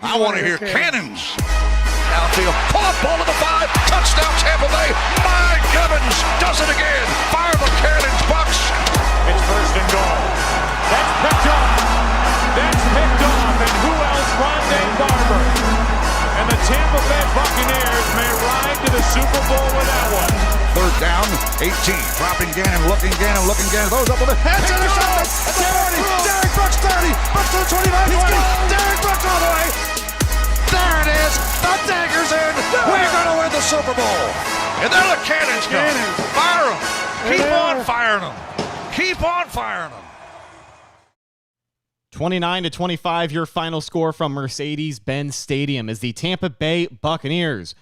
I want to hear cannons. Downfield, pull up, ball to the 5, touchdown Tampa Bay. Mike Evans does it again. Fire the cannons, Bucs. It's first and goal. That's picked off. And who else? Rondé Barber. And the Tampa Bay Buccaneers may ride to the Super Bowl with that one. Third down, 18. Dropping Gannon, looking Gannon. Throws up with the head to the shot. At the 40. Derek Brooks 30. Brooks to the 25, 20. Derek Brooks all the way. There it is. The dagger's in. We're going to win the Super Bowl. And then the cannons come. Fire them. Keep on firing them. Keep on firing them. 29-25, your final score from Mercedes-Benz Stadium as the Tampa Bay Buccaneers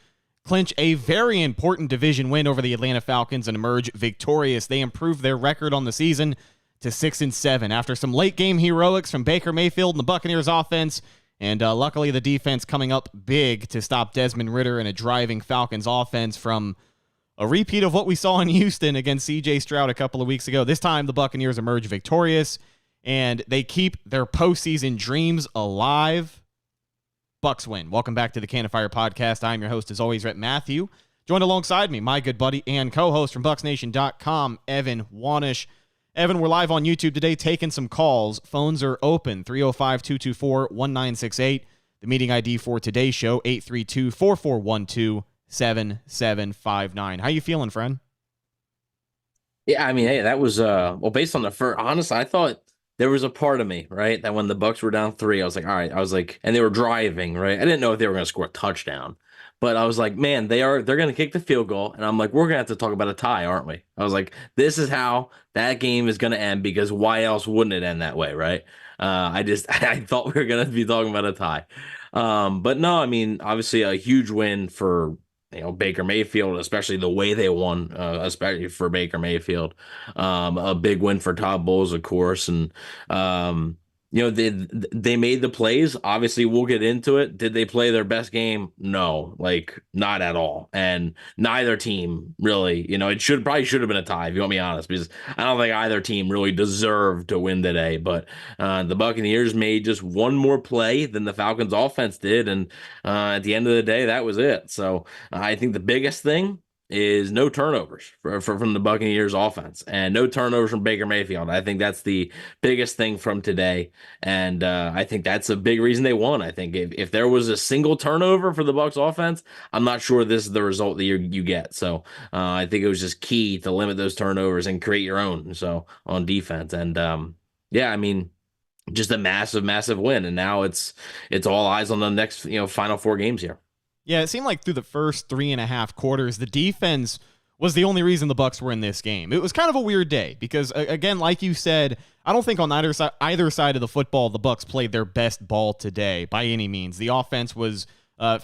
clinch a very important division win over the Atlanta Falcons and emerge victorious. They improved their record on the season to 6-7 after some late-game heroics from Baker Mayfield and the Buccaneers offense, and luckily the defense coming up big to stop Desmond Ridder and a driving Falcons offense from a repeat of what we saw in Houston against C.J. Stroud a couple of weeks ago. This time the Buccaneers emerge victorious, and they keep their postseason dreams alive. Bucs win. Welcome back to the Can of Fire podcast. I'm your host, as always, Rhett Matthew. Joined alongside me, my good buddy and co-host from BucsNation.com, Evan Wanish. Evan, we're live on YouTube today taking some calls. Phones are open, 305-224-1968. The meeting ID for today's show, 832-4412-7759. How you feeling, friend? Yeah, I mean, hey, that was based on the first. Honestly, I thought there was a part of me, right, that when the Bucs were down 3, I was like, all right, and they were driving, right? I didn't know if they were going to score a touchdown, but I was like, man, they're going to kick the field goal, and I'm like, we're going to have to talk about a tie, aren't we? I was like, this is how that game is going to end, because why else wouldn't it end that way, right? I thought we were going to be talking about a tie, but no, I mean, obviously a huge win for Baker Mayfield, especially the way they won, especially for Baker Mayfield. A big win for Todd Bowles, of course. And, they made the plays. Obviously, we'll get into it. Did they play their best game? No, not at all. And neither team really, it probably should have been a tie, if you want me honest, because I don't think either team really deserved to win today. But the Buccaneers made just one more play than the Falcons offense did. And at the end of the day, that was it. So I think the biggest thing is no turnovers from the Buccaneers offense, and no turnovers from Baker Mayfield. I think that's the biggest thing from today, and I think that's a big reason they won. I think if there was a single turnover for the Bucs offense, I'm not sure this is the result that you get. So I think it was just key to limit those turnovers and create your own on defense. And I mean, just a massive win, and now it's all eyes on the next final 4 games here. Yeah, it seemed like through the first 3.5 quarters, the defense was the only reason the Bucs were in this game. It was kind of a weird day because, again, like you said, I don't think on either side of the football the Bucs played their best ball today by any means. The offense was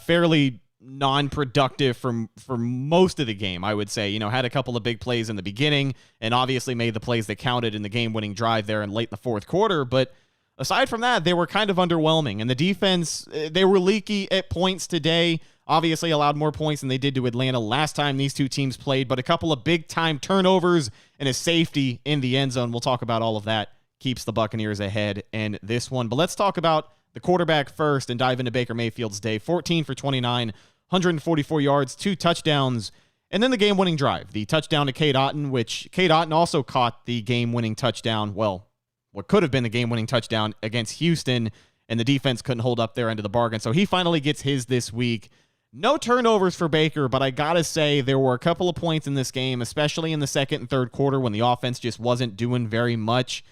fairly non-productive for most of the game, I would say. Had a couple of big plays in the beginning and obviously made the plays that counted in the game-winning drive there in late in the fourth quarter, but aside from that, they were kind of underwhelming. And the defense, they were leaky at points today. Obviously allowed more points than they did to Atlanta last time these two teams played, but a couple of big-time turnovers and a safety in the end zone. We'll talk about all of that. Keeps the Buccaneers ahead in this one. But let's talk about the quarterback first and dive into Baker Mayfield's day. 14 for 29, 144 yards, 2 touchdowns, and then the game-winning drive. The touchdown to Cade Otton, which Cade Otton also caught the game-winning touchdown. Well, what could have been the game-winning touchdown against Houston, and the defense couldn't hold up their end of the bargain. So he finally gets his this week. No turnovers for Baker, but I got to say there were a couple of points in this game, especially in the second and third quarter when the offense just wasn't doing very much.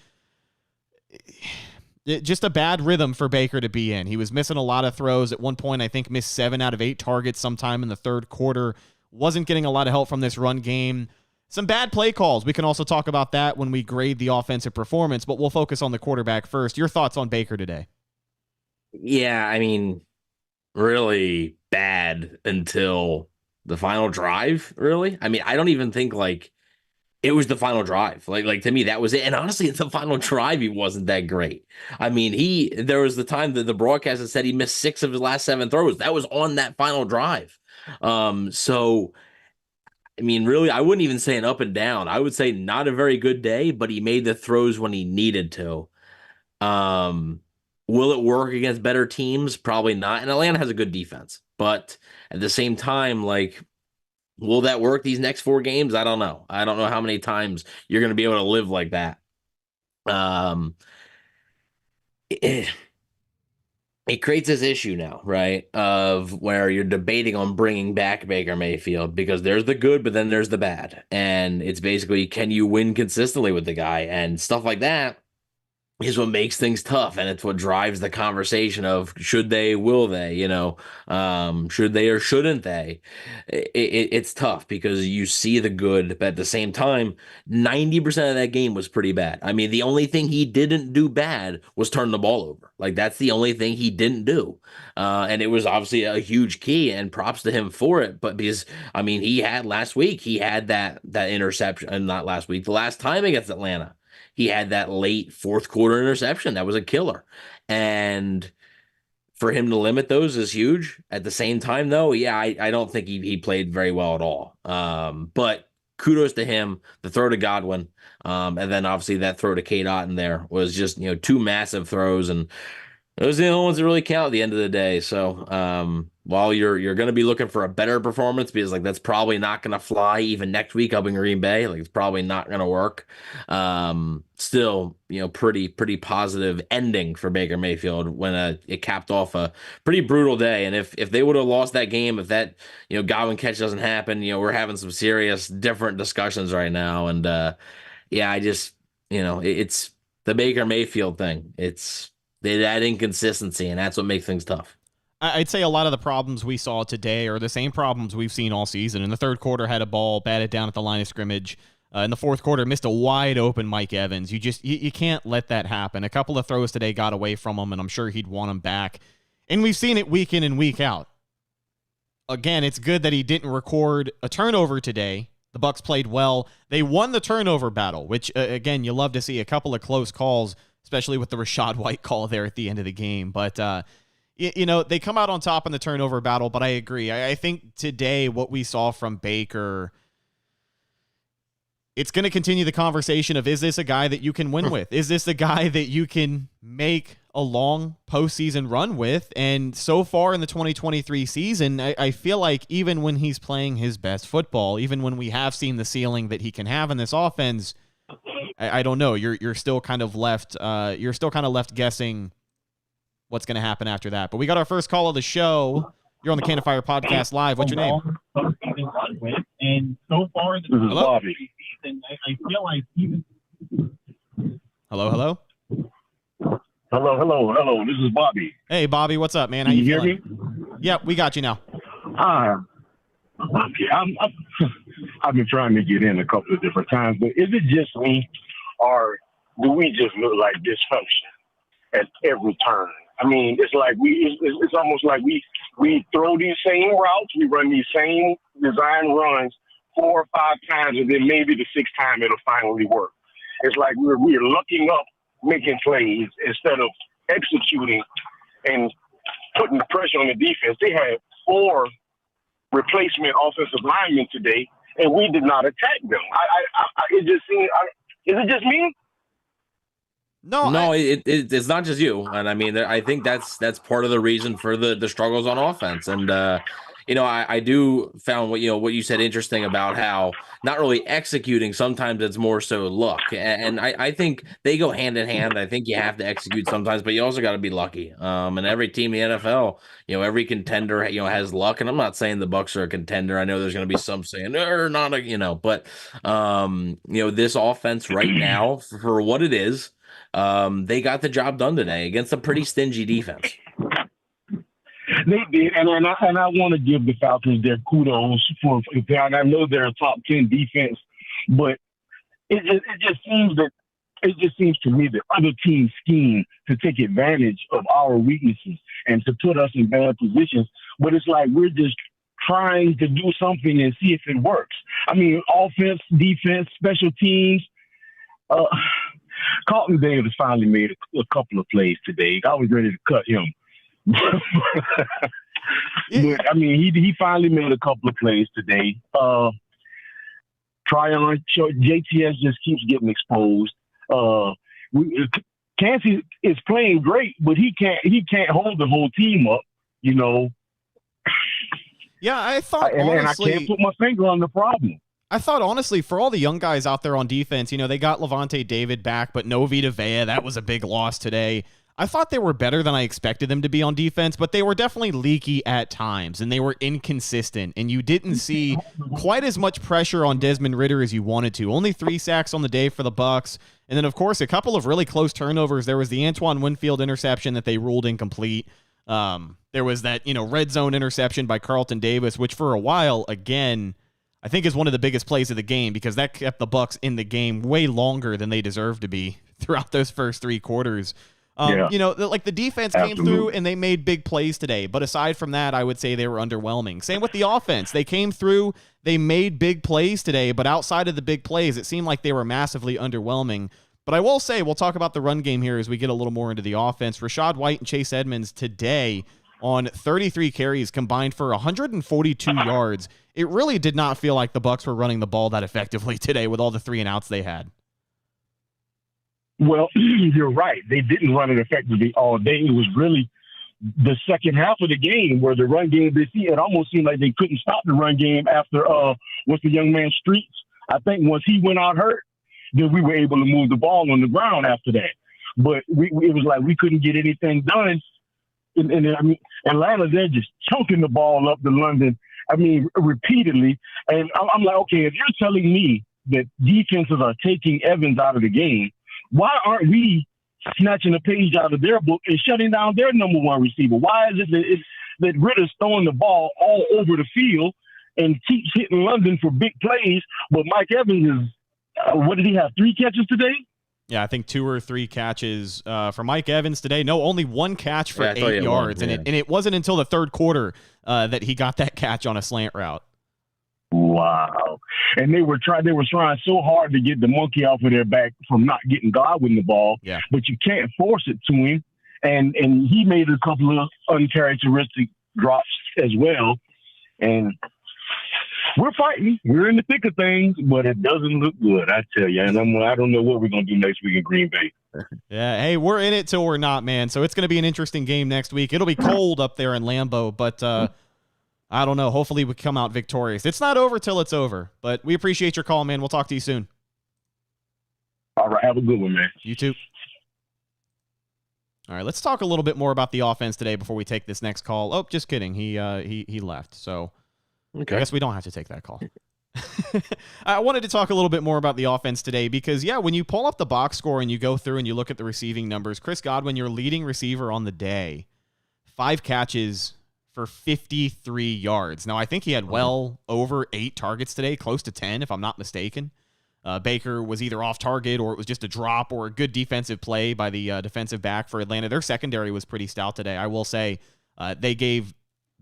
Just a bad rhythm for Baker to be in. He was missing a lot of throws. At one point, I think missed 7 out of 8 targets sometime in the third quarter. Wasn't getting a lot of help from this run game. Some bad play calls. We can also talk about that when we grade the offensive performance, but we'll focus on the quarterback first. Your thoughts on Baker today? Yeah, I mean, really bad until the final drive, really. I mean, I don't even think it was the final drive. Like to me, that was it. And honestly, the final drive, he wasn't that great. I mean, there was the time that the broadcaster said he missed 6 of his last 7 throws. That was on that final drive. So I mean, really, I wouldn't even say an up and down. I would say not a very good day, but he made the throws when he needed to. Will it work against better teams? Probably not. And Atlanta has a good defense. But at the same time, like, will that work these next 4 games? I don't know. I don't know how many times you're going to be able to live like that. It, it creates this issue now, right? Of where you're debating on bringing back Baker Mayfield because there's the good, but then there's the bad. And it's basically, can you win consistently with the guy? And stuff like that is what makes things tough, and it's what drives the conversation of should they, will they, should they or shouldn't they. It's tough because you see the good, but at the same time 90% of that game was pretty bad. I mean, the only thing he didn't do bad was turn the ball over. Like, that's the only thing he didn't do, and it was obviously a huge key, and props to him for it. But because, I mean, he had last week, he had that interception, and not last week, the last time against Atlanta, he had that late fourth quarter interception. That was a killer. And for him to limit those is huge. At the same time, though, yeah, I don't think he played very well at all. But kudos to him. The throw to Godwin, and then obviously that throw to K-Dot in there was just, 2 massive throws. And those are the only ones that really count at the end of the day. So while you're going to be looking for a better performance, because like that's probably not going to fly even next week up in Green Bay, like it's probably not going to work. Still, pretty positive ending for Baker Mayfield when it capped off a pretty brutal day. And if they would have lost that game, if that Godwin catch doesn't happen, we're having some serious different discussions right now. And yeah, I just it's the Baker Mayfield thing. It's that inconsistency, and that's what makes things tough. I'd say a lot of the problems we saw today are the same problems we've seen all season. In the third quarter, had a ball batted down at the line of scrimmage. In the fourth quarter, missed a wide open Mike Evans. You can't let that happen. A couple of throws today got away from him, and I'm sure he'd want him back. And we've seen it week in and week out. Again, it's good that he didn't record a turnover today. The Bucs played well. They won the turnover battle, which, again, you love to see. A couple of close calls, especially with the Rashad White call there at the end of the game. But, they come out on top in the turnover battle, but I agree. I think today what we saw from Baker, it's going to continue the conversation of, is this a guy that you can win with? Is this a guy that you can make a long postseason run with? And so far in the 2023 season, I feel like even when he's playing his best football, even when we have seen the ceiling that he can have in this offense, I don't know. You're still kind of left. You're still kind of left guessing what's going to happen after that. But we got our first call of the show. You're on the Can of Fire Podcast Live. What's your name? And so far, this is Bobby. And I feel like even. Hello. Hello. This is Bobby. Hey, Bobby. What's up, man? How Can you hear feeling? me? Yep, we got you now. I've been trying to get in a couple of different times, but is it just me, or do we just look like dysfunction at every turn? I mean, it's like it's almost like we throw these same routes, we run these same design runs 4 or 5 times, and then maybe the 6th time it'll finally work. It's like we're looking up, making plays instead of executing and putting the pressure on the defense. They had 4 replacement offensive linemen today, and we did not attack them. It just seems. Is it just me? No, it's not just you. And I mean, I think that's part of the reason for the struggles on offense. And I do found what you said interesting about how not really executing. Sometimes it's more so luck, and I think they go hand in hand. I think you have to execute sometimes, but you also got to be lucky. And every team in the NFL, every contender, has luck. And I'm not saying the Bucs are a contender. I know there's going to be some saying they're not but this offense right now for what it is. They got the job done today against a pretty stingy defense. They did, and I want to give the Falcons their kudos for. I know they're a top 10 defense, but it just seems to me that other teams scheme to take advantage of our weaknesses and to put us in bad positions. But it's like we're just trying to do something and see if it works. I mean, offense, defense, special teams. Carlton Davis finally made a couple of plays today. I was ready to cut him. But, I mean, he finally made a couple of plays today. Tryon, JTS just keeps getting exposed. Kansas is playing great, but he can't hold the whole team up, you know. Yeah, I thought and honestly, I can't put my finger on the problem. I thought, honestly, for all the young guys out there on defense, you know, they got Levante David back, but no Vita Vea. That was a big loss today. I thought they were better than I expected them to be on defense, but they were definitely leaky at times, and they were inconsistent, and you didn't see quite as much pressure on Desmond Ridder as you wanted to. Only 3 sacks on the day for the Bucs, and then, of course, a couple of really close turnovers. There was the Antoine Winfield interception that they ruled incomplete. There was that, you know, red zone interception by Carlton Davis, which for a while, again, I think is one of the biggest plays of the game because that kept the Bucs in the game way longer than they deserved to be throughout those first 3 quarters. You know, like the defense came through and they made big plays today. But aside from that, I would say they were underwhelming. Same with the offense. They came through, they made big plays today, but outside of the big plays, it seemed like they were massively underwhelming. But I will say, we'll talk about the run game here as we get a little more into the offense. Rashad White and Chase Edmonds today on 33 carries combined for 142 yards. It really did not feel like the Bucs were running the ball that effectively today with all the 3 and outs they had. Well, you're right. They didn't run it effectively all day. It was really the second half of the game where the run game, it almost seemed like they couldn't stop the run game after what's the young man Streets. I think once he went out hurt, then we were able to move the ball on the ground after that. But it was like we couldn't get anything done. And I mean, Atlanta, they're just chunking the ball up to London, I mean, repeatedly. And I'm like, okay, if you're telling me that defenses are taking Evans out of the game, why aren't we snatching a page out of their book and shutting down their number one receiver? Why is it that Ritter's throwing the ball all over the field and keeps hitting London for big plays, but Mike Evans is, what did he have, 3 catches today? Yeah, I think 2 or 3 catches for Mike Evans today. No, only 1 catch for 8 yards, and it wasn't until the 3rd quarter that he got that catch on a slant route. Wow. And they were trying so hard to get the monkey off of their back from not getting Godwin the ball. Yeah. But you can't force it to him. And he made a couple of uncharacteristic drops as well. And we're fighting. We're in the thick of things, but it doesn't look good, I tell you. And I don't know what we're going to do next week in Green Bay. Yeah, hey, we're in it till we're not, man. So it's going to be an interesting game next week. It'll be cold up there in Lambeau, but I don't know. Hopefully we come out victorious. It's not over till it's over, but we appreciate your call, man. We'll talk to you soon. All right. Have a good one, man. You too. All right, let's talk a little bit more about the offense today before we take this next call. Oh, just kidding. He left. So okay. I guess we don't have to take that call. I wanted to talk a little bit more about the offense today because, yeah, when you pull up the box score and you go through and you look at the receiving numbers, Chris Godwin, your leading receiver on the day, 5 catches for 53 yards. Now, I think he had well over 8 targets today, close to 10, if I'm not mistaken. Baker was either off target or it was just a drop or a good defensive play by the defensive back for Atlanta. Their secondary was pretty stout today. I will say they gave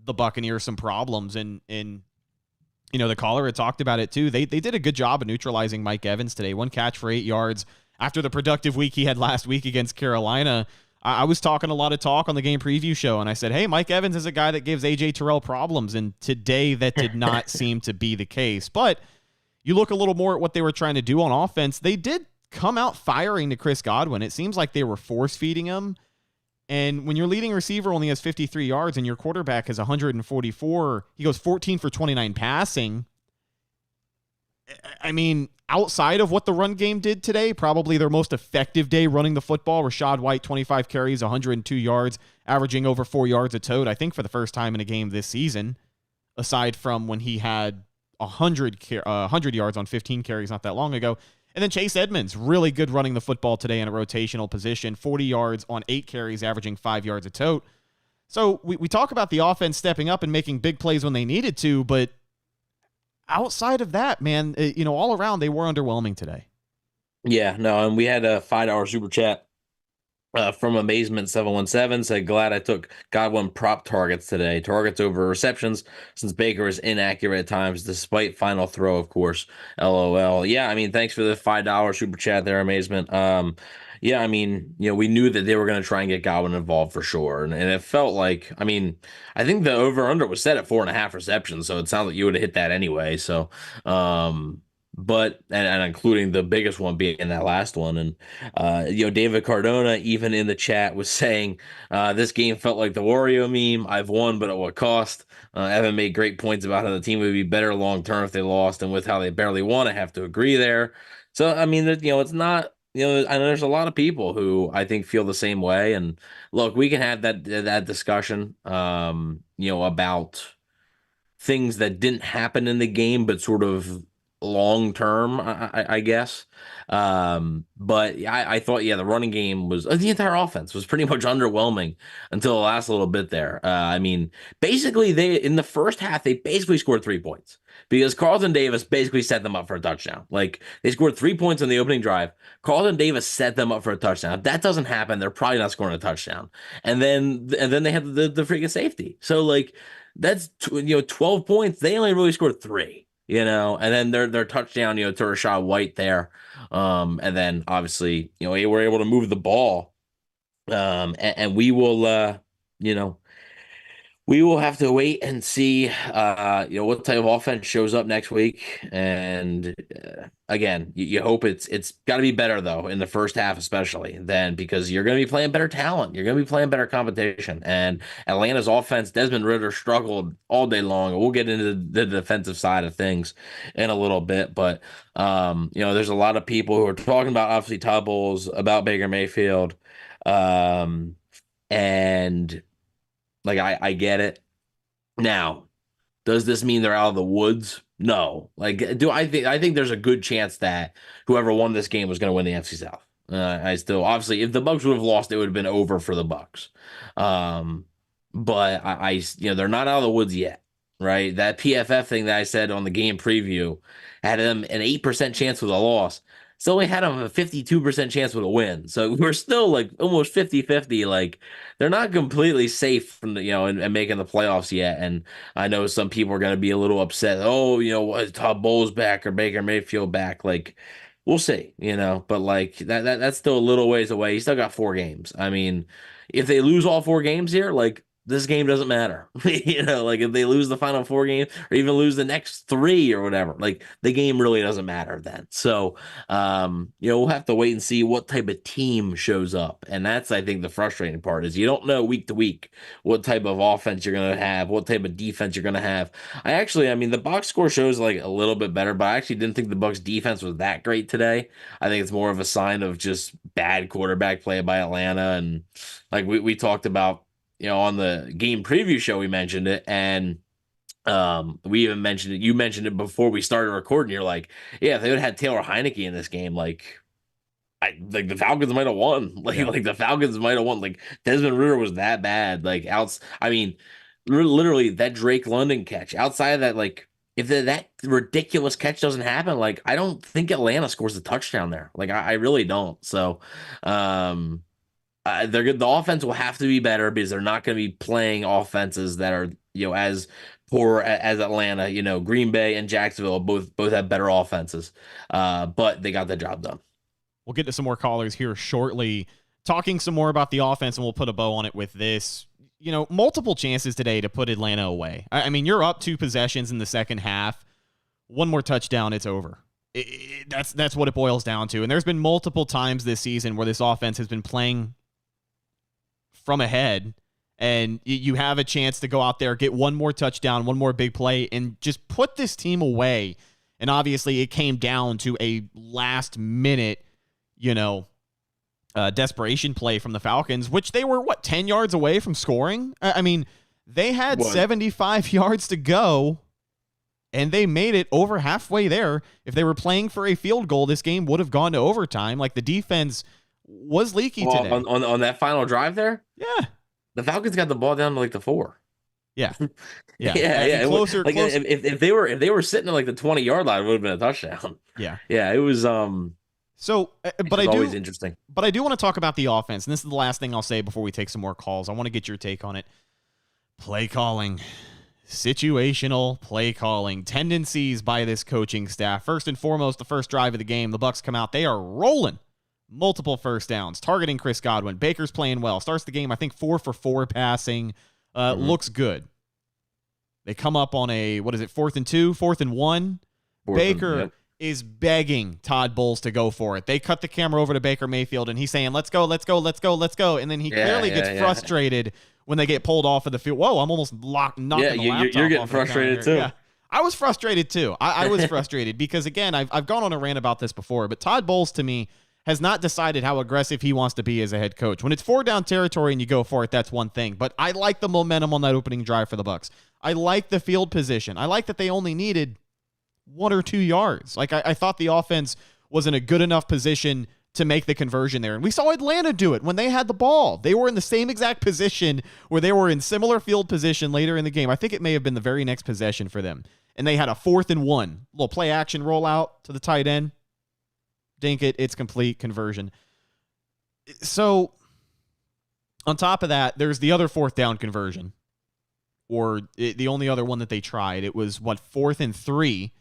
the Buccaneers some problems, and you know, the caller had talked about it too. They did a good job of neutralizing Mike Evans today. 1 catch for 8 yards after the productive week he had last week against Carolina. I was talking a lot of talk on the game preview show, and I said, hey, Mike Evans is a guy that gives A.J. Terrell problems, and today that did not seem to be the case. But you look a little more at what they were trying to do on offense. They did come out firing to Chris Godwin. It seems like they were force-feeding him, and when your leading receiver only has 53 yards and your quarterback has 144, he goes 14 for 29 passing. I mean, outside of what the run game did today, probably their most effective day running the football. Rashad White, 25 carries, 102 yards, averaging over 4 yards a tote, I think for the first time in a game this season, aside from when he had 100 yards on 15 carries not that long ago. And then Chase Edmonds, really good running the football today in a rotational position, 40 yards on 8 carries, averaging 5 yards a tote. So we talk about the offense stepping up and making big plays when they needed to, but outside of that, man, you know, all around, they were underwhelming today. Yeah, no, and we had a $5 super chat from Amazement 717 said, glad I took Godwin prop targets today. Targets over receptions since Baker is inaccurate at times, despite final throw, of course. LOL. Yeah, I mean, thanks for the $5 super chat there, Amazement. Yeah, I mean, you know, we knew that they were going to try and get Godwin involved for sure. And it felt like, I mean, I think the over-under was set at 4.5 receptions, so it sounds like you would have hit that anyway. So, but and including the biggest one being that last one. And David Cardona, even in the chat, was saying this game felt like the Wario meme. I've won, but at what cost? Evan made great points about how the team would be better long term if they lost, and with how they barely won, I have to agree there. So I mean, it's not. I know there's a lot of people who I think feel the same way. And look, we can have that discussion, about things that didn't happen in the game, but sort of long term, I guess. But I thought, the running game was the entire offense was pretty much underwhelming until the last little bit there. I mean, basically, they in the first half they basically scored 3 points because Carlton Davis basically set them up for a touchdown. Like they scored 3 points on the opening drive. Carlton Davis set them up for a touchdown. If that doesn't happen, they're probably not scoring a touchdown. And then they had the freaking safety. So like that's 12 points. They only really scored 3. And then their touchdown, to Rashad White there. And then obviously, we're able to move the ball. And we will, we will have to wait and see, what type of offense shows up next week. And again, you hope it's got to be better though in the first half, especially then, because you're going to be playing better talent. You're going to be playing better competition. And Atlanta's offense, Desmond Ridder struggled all day long. We'll get into the defensive side of things in a little bit, but there's a lot of people who are talking about obviously Todd Bowles, about Baker Mayfield, and like I get it. Now, does this mean they're out of the woods? No. Like, I think there's a good chance that whoever won this game was going to win the NFC South. I still obviously, if the Bucs would have lost, it would have been over for the Bucs. But they're not out of the woods yet, right? That PFF thing that I said on the game preview had them an 8% chance with a loss. So we had them a 52% chance with a win. So we're still like almost 50-50. Like they're not completely safe from the, and making the playoffs yet. And I know some people are going to be a little upset. Oh, Todd Bowles back or Baker Mayfield back. Like we'll see, but like that's still a little ways away. He still got 4 games. I mean, if they lose all 4 games here, like this game doesn't matter. Like if they lose the final 4 games or even lose the next 3 or whatever, like the game really doesn't matter then. So, we'll have to wait and see what type of team shows up. And that's, I think, the frustrating part is you don't know week to week what type of offense you're going to have, what type of defense you're going to have. The box score shows like a little bit better, but I actually didn't think the Bucs defense was that great today. I think it's more of a sign of just bad quarterback play by Atlanta. And like we talked about, on the game preview show, we mentioned it, and we even mentioned it. You mentioned it before we started recording. You're like, yeah, if they would have had Taylor Heineke in this game, like the Falcons might have won. Like the Falcons might have won. Like Desmond Ridder was that bad. Like literally that Drake London catch. Outside of that, like if that ridiculous catch doesn't happen, like I don't think scores a touchdown there. Like I really don't. So, they're good. The offense will have to be better because they're not going to be playing offenses that are as poor as Atlanta. Green Bay and Jacksonville both have better offenses, but they got the job done. We'll get to some more callers here shortly, talking some more about the offense, and we'll put a bow on it with this. Multiple chances today to put Atlanta away. I mean, you're up 2 possessions in the second half. 1 more touchdown, it's over. That's what it boils down to. And there's been multiple times this season where this offense has been playing from ahead, and you have a chance to go out there, get 1 more touchdown, 1 more big play, and just put this team away. And obviously it came down to a last minute, desperation play from the Falcons, which they were 10 yards away from scoring. I mean, they had 75 yards to go, and they made it over halfway there. If they were playing for a field goal, this game would have gone to overtime. Like the defense was leaky today. On that final drive there? Yeah. The Falcons got the ball down to like the 4. Yeah. Yeah. Closer. If they were sitting at like the 20-yard line, it would have been a touchdown. Yeah. Yeah, it was so but always interesting. But I do want to talk about the offense, and this is the last thing I'll say before we take some more calls. I want to get your take on it. Play calling. Situational play calling tendencies by this coaching staff. First and foremost, the first drive of the game, the Bucs come out. They are rolling. Multiple first downs, targeting Chris Godwin. Baker's playing well. Starts the game, I think, 4 for 4 passing. Looks good. They come up on a, 4th and 2, 4th and 1. Baker is begging Todd Bowles to go for it. They cut the camera over to Baker Mayfield, and he's saying, let's go, let's go, let's go, let's go. And then he clearly gets frustrated when they get pulled off of the field. Whoa, I'm almost knocking the laptop you're getting off frustrated too. Yeah. I was frustrated too. I was frustrated because, again, I've gone on a rant about this before, but Todd Bowles, to me, has not decided how aggressive he wants to be as a head coach. When it's 4-down territory and you go for it, that's one thing. But I like the momentum on that opening drive for the Bucs. I like the field position. I like that they only needed 1 or 2 yards. Like, I thought the offense was in a good enough position to make the conversion there. And we saw Atlanta do it when they had the ball. They were in the same exact position where they were in similar field position later in the game. I think it may have been the very next possession for them. And they had a 4th and 1. Little play action rollout to the tight end. Dink it. It's complete conversion. So, on top of that, there's the other 4th down conversion. Or the only other one that they tried. It was, 4th and 3.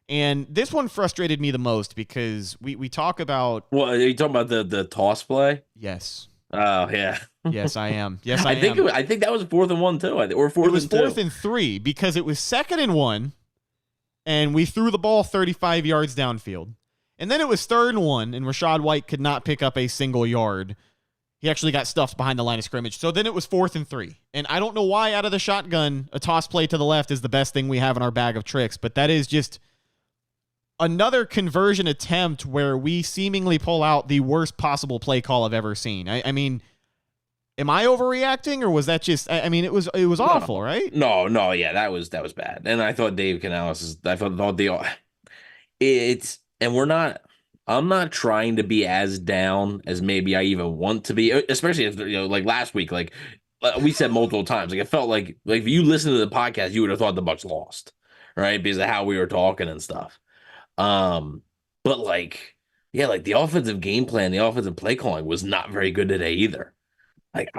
And this one frustrated me the most because we talk about... Well, are you talking about the toss play? Yes. Oh, yeah. Yes, I am. Yes, I think am. I think that was 4th and 1 too, or 4th and 2. It was 4th and 3 because it was 2nd and 1, and we threw the ball 35 yards downfield. And then it was 3rd and 1, and Rachaad White could not pick up a single yard. He actually got stuffed behind the line of scrimmage. So then it was 4th and 3. And I don't know why out of the shotgun, a toss play to the left is the best thing we have in our bag of tricks, but that is just another conversion attempt where we seemingly pull out the worst possible play call I've ever seen. I mean, am I overreacting, or was that just? I mean, it was awful, right? No, yeah, that was bad. And I thought Dave Canales I'm not trying to be as down as maybe I even want to be, especially if, like last week, like we said multiple times, like it felt like if you listen to the podcast, you would have thought the Bucs lost, right? Because of how we were talking and stuff. But like the offensive game plan, the offensive play calling was not very good today either. Like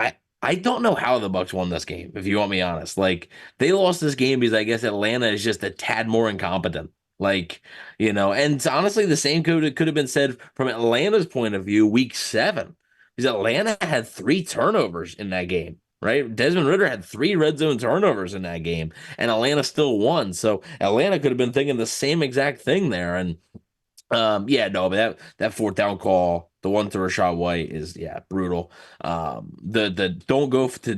I don't know how the Bucs won this game, if you want me honest. Like they lost this game because I guess Atlanta is just a tad more incompetent. Like, and honestly, the same could have been said from Atlanta's point of view, week 7, because Atlanta had 3 turnovers in that game, right? Desmond Ridder had 3 red zone turnovers in that game, and Atlanta still won. So Atlanta could have been thinking the same exact thing there. And but that 4th down call, the one to Rachaad White is brutal. The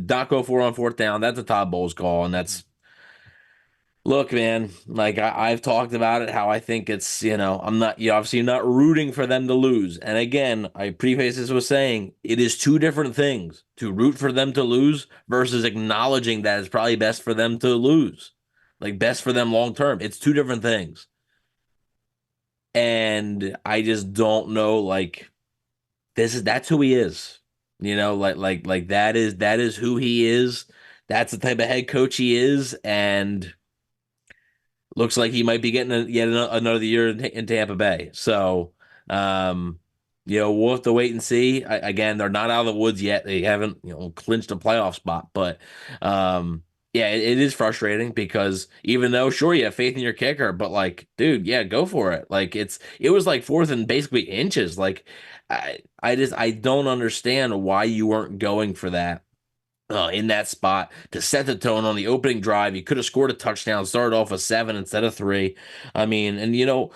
not go for on 4th down, that's a Todd Bowles call, and that's. Look, man, like I've talked about it, how I think it's, I'm not, obviously not rooting for them to lose. And again, I preface this with saying it is 2 different things to root for them to lose versus acknowledging that it's probably best for them to lose, like best for them long term. It's 2 different things. And I just don't know, like that's who he is, like that is who he is. That's the type of head coach he is. And looks like he might be getting yet another year in Tampa Bay. So, we'll have to wait and see. Again, they're not out of the woods yet. They haven't, clinched a playoff spot. But, it is frustrating because even though, sure, you have faith in your kicker, but like, dude, go for it. Like it was like 4th and basically inches. Like I don't understand why you weren't going for that. In that spot to set the tone on the opening drive. You could have scored a touchdown, started off with 7 instead of 3. I mean, and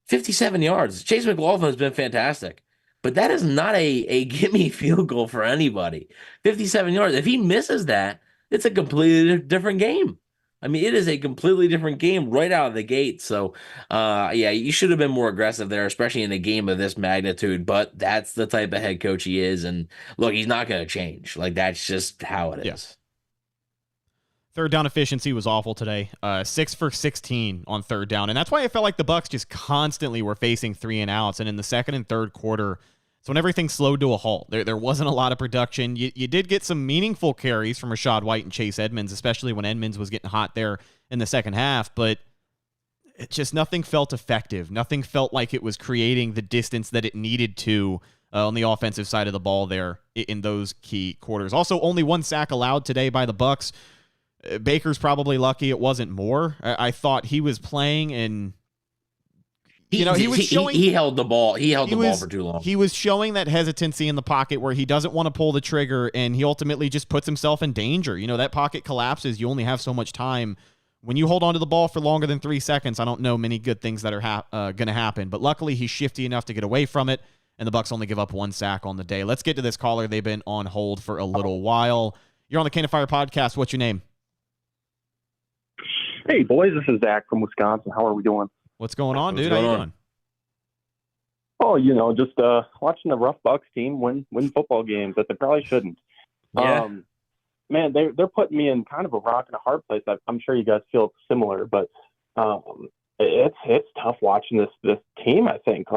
57 yards. Chase McLaughlin has been fantastic, but that is not a gimme field goal for anybody. 57 yards. If he misses that, it's a completely different game. I mean, it is a completely different game right out of the gate. So, you should have been more aggressive there, especially in a game of this magnitude. But that's the type of head coach he is. And look, he's not going to change. Like, that's just how it is. Yes. 3rd down efficiency was awful today. 6 for 16 on 3rd down. And that's why I felt like the Bucs just constantly were facing 3 and outs. And in the 2nd and 3rd quarter, so when everything slowed to a halt, there wasn't a lot of production. You did get some meaningful carries from Rachaad White and Chase Edmonds, especially when Edmonds was getting hot there in the second half, but it just nothing felt effective. Nothing felt like it was creating the distance that it needed to on the offensive side of the ball there in those key quarters. Also, only 1 sack allowed today by the Bucs. Baker's probably lucky it wasn't more. I thought he was playing and he held the ball. He held the ball for too long. He was showing that hesitancy in the pocket where he doesn't want to pull the trigger, and he ultimately just puts himself in danger. That pocket collapses. You only have so much time when you hold on to the ball for longer than 3 seconds, I don't know many good things that are going to happen. But luckily, he's shifty enough to get away from it, and the Bucs only give up 1 sack on the day. Let's get to this caller. They've been on hold for a little while. You're on the Cane and Fire podcast. What's your name? Hey, boys. This is Zach from Wisconsin. How are we doing? What's going on, dude? How you doing? Oh, just watching the rough Bucs team win football games that they probably shouldn't. Yeah. Man, they're putting me in kind of a rock and a hard place. I'm sure you guys feel similar, but it's tough watching this team. I think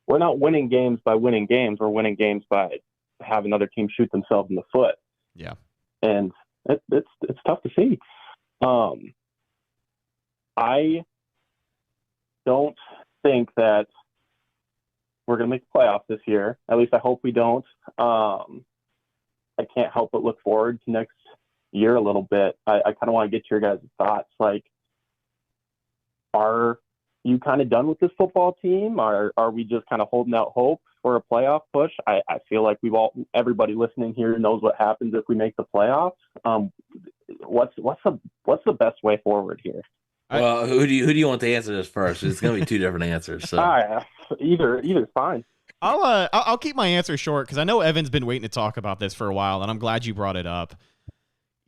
we're not winning games by winning games. We're winning games by having other teams shoot themselves in the foot. Yeah, and it's tough to see. I don't think that we're going to make the playoffs this year. At least I hope we don't. I can't help but look forward to next year a little bit. I kind of want to get your guys' thoughts. Are you kind of done with this football team? Are we just kind of holding out hope for a playoff push? I feel like everybody listening here knows what happens if we make the playoffs. What's the best way forward here? Well, who do you want to answer this first? It's going to be two different answers. So either's fine. I'll keep my answer short because I know Evan's been waiting to talk about this for a while, and I'm glad you brought it up.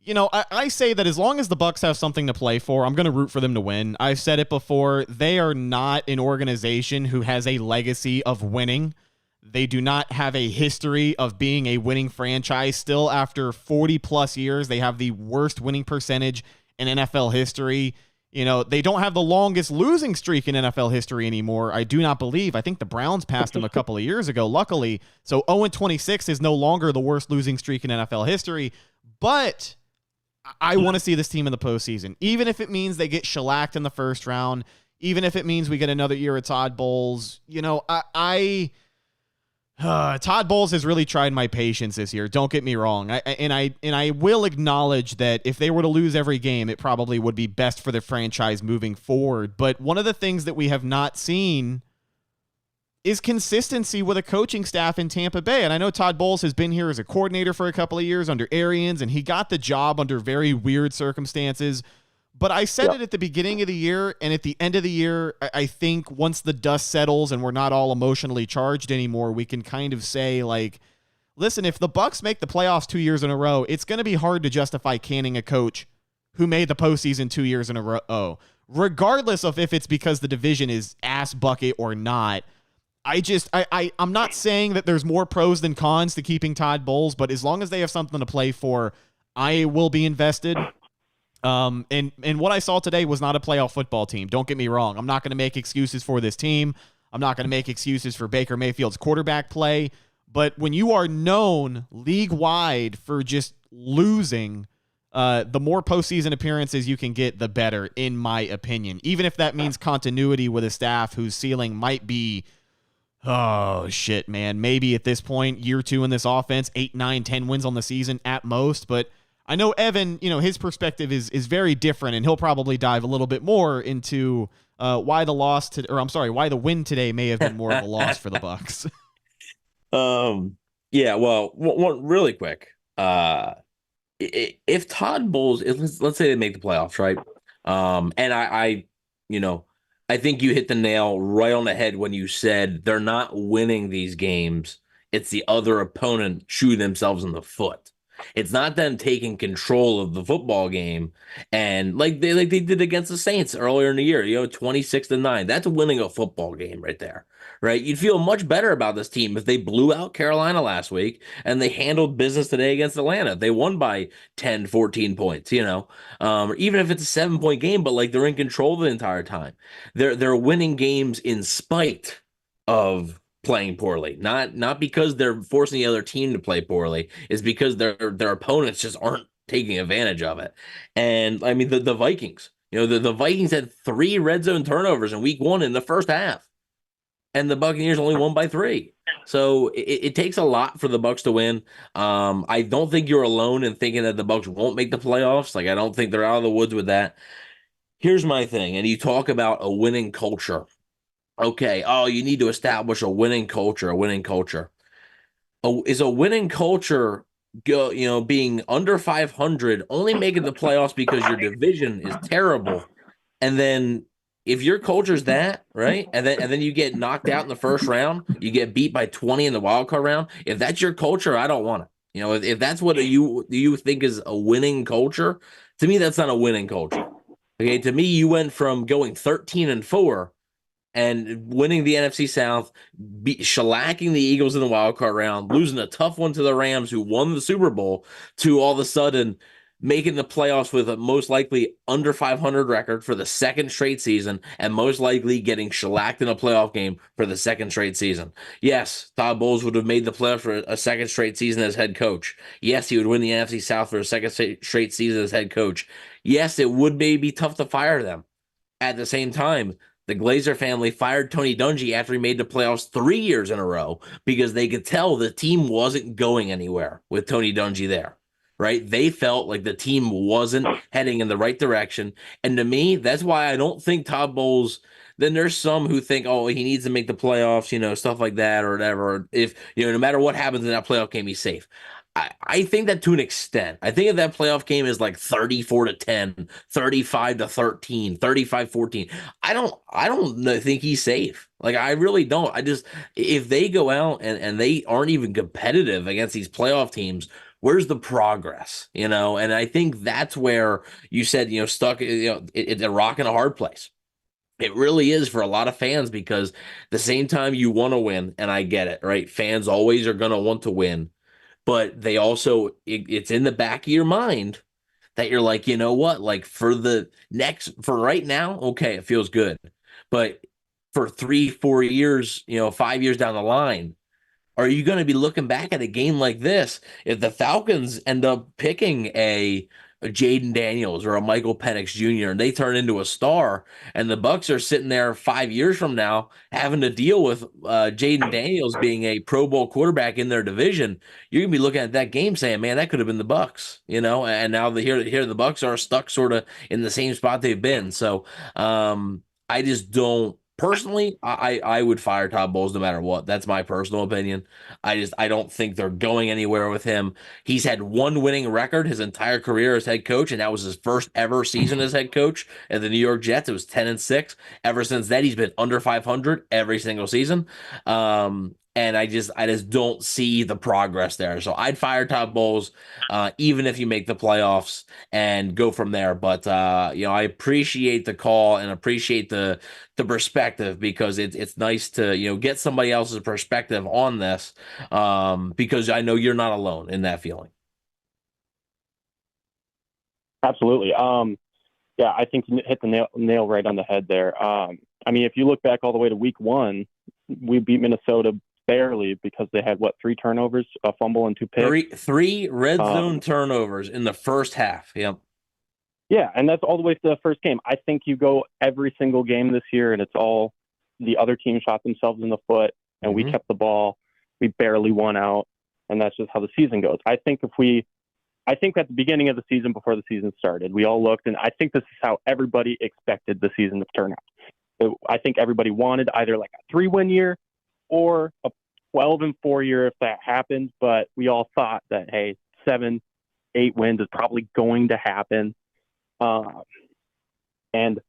I say that as long as the Bucs have something to play for, I'm going to root for them to win. I've said it before. They are not an organization who has a legacy of winning. They do not have a history of being a winning franchise. Still, after 40-plus years, they have the worst winning percentage in NFL history. They don't have the longest losing streak in NFL history anymore, I do not believe. I think the Browns passed them a couple of years ago, luckily. So 0-26 is no longer the worst losing streak in NFL history. But I want to see this team in the postseason, even if it means they get shellacked in the first round, even if it means we get another year of Todd Bowles. Todd Bowles has really tried my patience this year. Don't get me wrong. I will acknowledge that if they were to lose every game, it probably would be best for the franchise moving forward. But one of the things that we have not seen is consistency with a coaching staff in Tampa Bay. And I know Todd Bowles has been here as a coordinator for a couple of years under Arians, and he got the job under very weird circumstances. But I said it at the beginning of the year, and at the end of the year, I think once the dust settles and we're not all emotionally charged anymore, we can kind of say, listen, if the Bucs make the playoffs 2 years in a row, it's going to be hard to justify canning a coach who made the postseason 2 years in a row, regardless of if it's because the division is ass bucket or not. I'm not saying that there's more pros than cons to keeping Todd Bowles, but as long as they have something to play for, I will be invested. And what I saw today was not a playoff football team. Don't get me wrong. I'm not going to make excuses for this team. I'm not going to make excuses for Baker Mayfield's quarterback play. But when you are known league-wide for just losing, the more postseason appearances you can get, the better, in my opinion. Even if that means continuity with a staff whose ceiling might be, oh, shit, man. Maybe at this point, year 2 in this offense, 8, 9, 10 wins on the season at most. But I know Evan, his perspective is very different, and he'll probably dive a little bit more into why the win today may have been more of a loss for the Bucs. Yeah. Well, one really quick. If Todd Bowles, let's say they make the playoffs, right? And I think you hit the nail right on the head when you said they're not winning these games. It's the other opponent shooting themselves in the foot. It's not them taking control of the football game, and like they did against the Saints earlier in the year, 26-9. That's winning a football game right there, right? You'd feel much better about this team if they blew out Carolina last week and they handled business today against Atlanta. They won by 10, 14 points, even if it's a 7-point game, but they're in control the entire time. They're winning games in spite of playing poorly, not because they're forcing the other team to play poorly. It's because their opponents just aren't taking advantage of it. And I mean, the Vikings, the Vikings had 3 red zone turnovers in week 1 in the first half, and the Buccaneers only won by 3. So it takes a lot for the Bucs to win. I don't think you're alone in thinking that the Bucs won't make the playoffs. I don't think they're out of the woods with that. Here's my thing, and you talk about a winning culture. Okay, you need to establish a winning culture, Is a winning culture being under 500, only making the playoffs because your division is terrible, and then if your culture's that, right, and then you get knocked out in the first round, you get beat by 20 in the wild card round. If that's your culture, I don't want it. If that's what you think is a winning culture, to me, that's not a winning culture. Okay, to me, you went from going 13-4 and winning the NFC South, shellacking the Eagles in the wild card round, losing a tough one to the Rams, who won the Super Bowl, to all of a sudden making the playoffs with a most likely under 500 record for the second straight season, and most likely getting shellacked in a playoff game for the second straight season. Yes, Todd Bowles would have made the playoffs for a second straight season as head coach. Yes, he would win the NFC South for a second straight season as head coach. Yes, it would maybe be tough to fire them. At the same time, the Glazer family fired Tony Dungy after he made the playoffs 3 years in a row because they could tell the team wasn't going anywhere with Tony Dungy there, right? They felt like the team wasn't heading in the right direction. And to me, that's why I don't think Todd Bowles, then there's some who think, oh, he needs to make the playoffs, stuff like that or whatever. If, no matter what happens in that playoff game, he's safe. I think that to an extent. I think if that playoff game is like 34-10, 35-13, 35-14, I don't think he's safe. Like, I really don't. If they go out and they aren't even competitive against these playoff teams, where's the progress? And I think that's where you said, stuck, it's a rock and a hard place. It really is for a lot of fans, because the same time you want to win, and I get it, right? Fans always are going to want to win. But they also, it's in the back of your mind that you're like, you know what? Like for right now, okay, it feels good. But for 3-4 years, 5 years down the line, are you going to be looking back at a game like this? If the Falcons end up picking a Jaden Daniels or a Michael Penix Jr. and they turn into a star, and the Bucs are sitting there 5 years from now having to deal with Jaden Daniels being a Pro Bowl quarterback in their division, you're gonna be looking at that game saying, "Man, that could have been the Bucs," And now here the Bucs are stuck sort of in the same spot they've been. So I just don't. Personally, I would fire Todd Bowles no matter what. That's my personal opinion. I don't think they're going anywhere with him. He's had one winning record his entire career as head coach, and that was his first ever season as head coach at the New York Jets. It was 10-6. Ever since that, he's been under 500 every single season. And I just don't see the progress there. So I'd fire Todd Bowles, even if you make the playoffs, and go from there. But I appreciate the call and appreciate the perspective, because it's nice to get somebody else's perspective on this, because I know you're not alone in that feeling. Absolutely. Yeah, I think you hit the nail right on the head there. If you look back all the way to week 1, we beat Minnesota barely because they had 3 turnovers, a fumble and 2 picks. Three red zone turnovers in the first half. Yep. Yeah, and that's all the way to the first game. I think you go every single game this year, and it's all the other team shot themselves in the foot, and we kept the ball. We barely won out, and that's just how the season goes. I think at the beginning of the season, before the season started, we all looked, and I think this is how everybody expected the season to turn out. I think everybody wanted either like a 3-win year or a 12-4 year if that happened, but we all thought that, hey, 7-8 wins is probably going to happen. And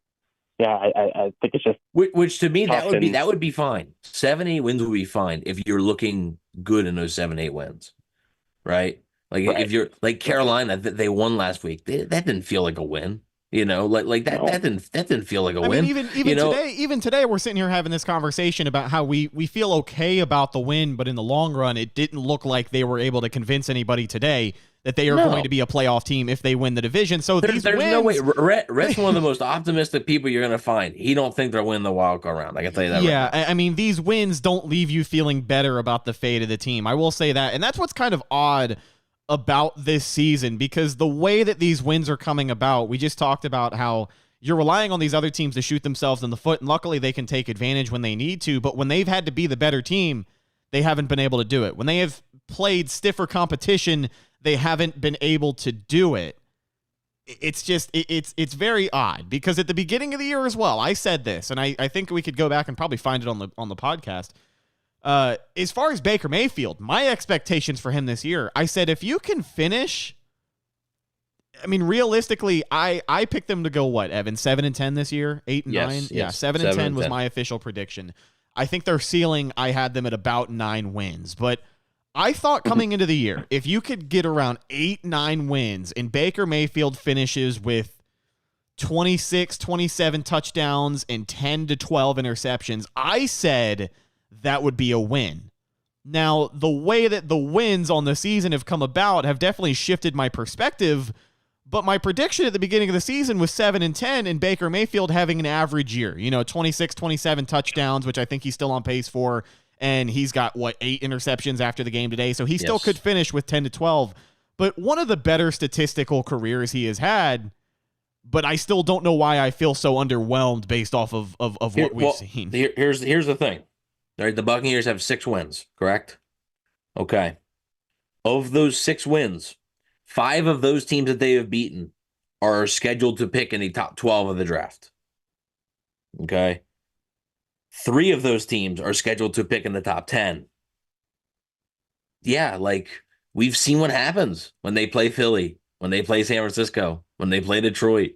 yeah, I think it's just, which to me that would be fine. 7-8 wins would be fine if you're looking good in those 7-8 wins, right? Like if you're like Carolina, they won last week. That didn't feel like a win. That didn't feel like a win. Even today, we're sitting here having this conversation about how we feel okay about the win, but in the long run, it didn't look like they were able to convince anybody today that they are going to be a playoff team if they win the division. So there's no way. Rhett's one of the most optimistic people you're going to find. He don't think they're winning the wild card round. I can tell you that. Yeah, right now. These wins don't leave you feeling better about the fate of the team. I will say that, and that's what's kind of odd about this season, because the way that these wins are coming about, we just talked about how you're relying on these other teams to shoot themselves in the foot, and luckily they can take advantage when they need to, but when they've had to be the better team, they haven't been able to do it. When they have played stiffer competition, they haven't been able to do it. It's just, it's very odd, because at the beginning of the year as well, I said this, and I think we could go back and probably find it on the podcast. As far as Baker Mayfield, my expectations for him this year, I said if you can finish, I mean, realistically, I picked them to go what, Evan, 7-10 this year, 8-9, Yes, yeah, 7-10 was my official prediction. I think their ceiling, I had them at about 9 wins, but I thought coming into the year, if you could get around 8-9 wins and Baker Mayfield finishes with 26, 27 touchdowns and 10 to 12 interceptions, I said that would be a win. Now, the way that the wins on the season have come about have definitely shifted my perspective, but my prediction at the beginning of the season was 7-10 and Baker Mayfield having an average year, 26, 27 touchdowns, which I think he's still on pace for, and he's got, 8 interceptions after the game today, so he still could finish with 10 to 12, but one of the better statistical careers he has had, but I still don't know why I feel so underwhelmed based off of what we've seen. Here's the thing. All right, the Buccaneers have 6 wins, correct? Okay. Of those 6 wins, 5 of those teams that they have beaten are scheduled to pick in the top 12 of the draft. Okay. 3 of those teams are scheduled to pick in the top 10. Yeah, we've seen what happens when they play Philly, when they play San Francisco, when they play Detroit.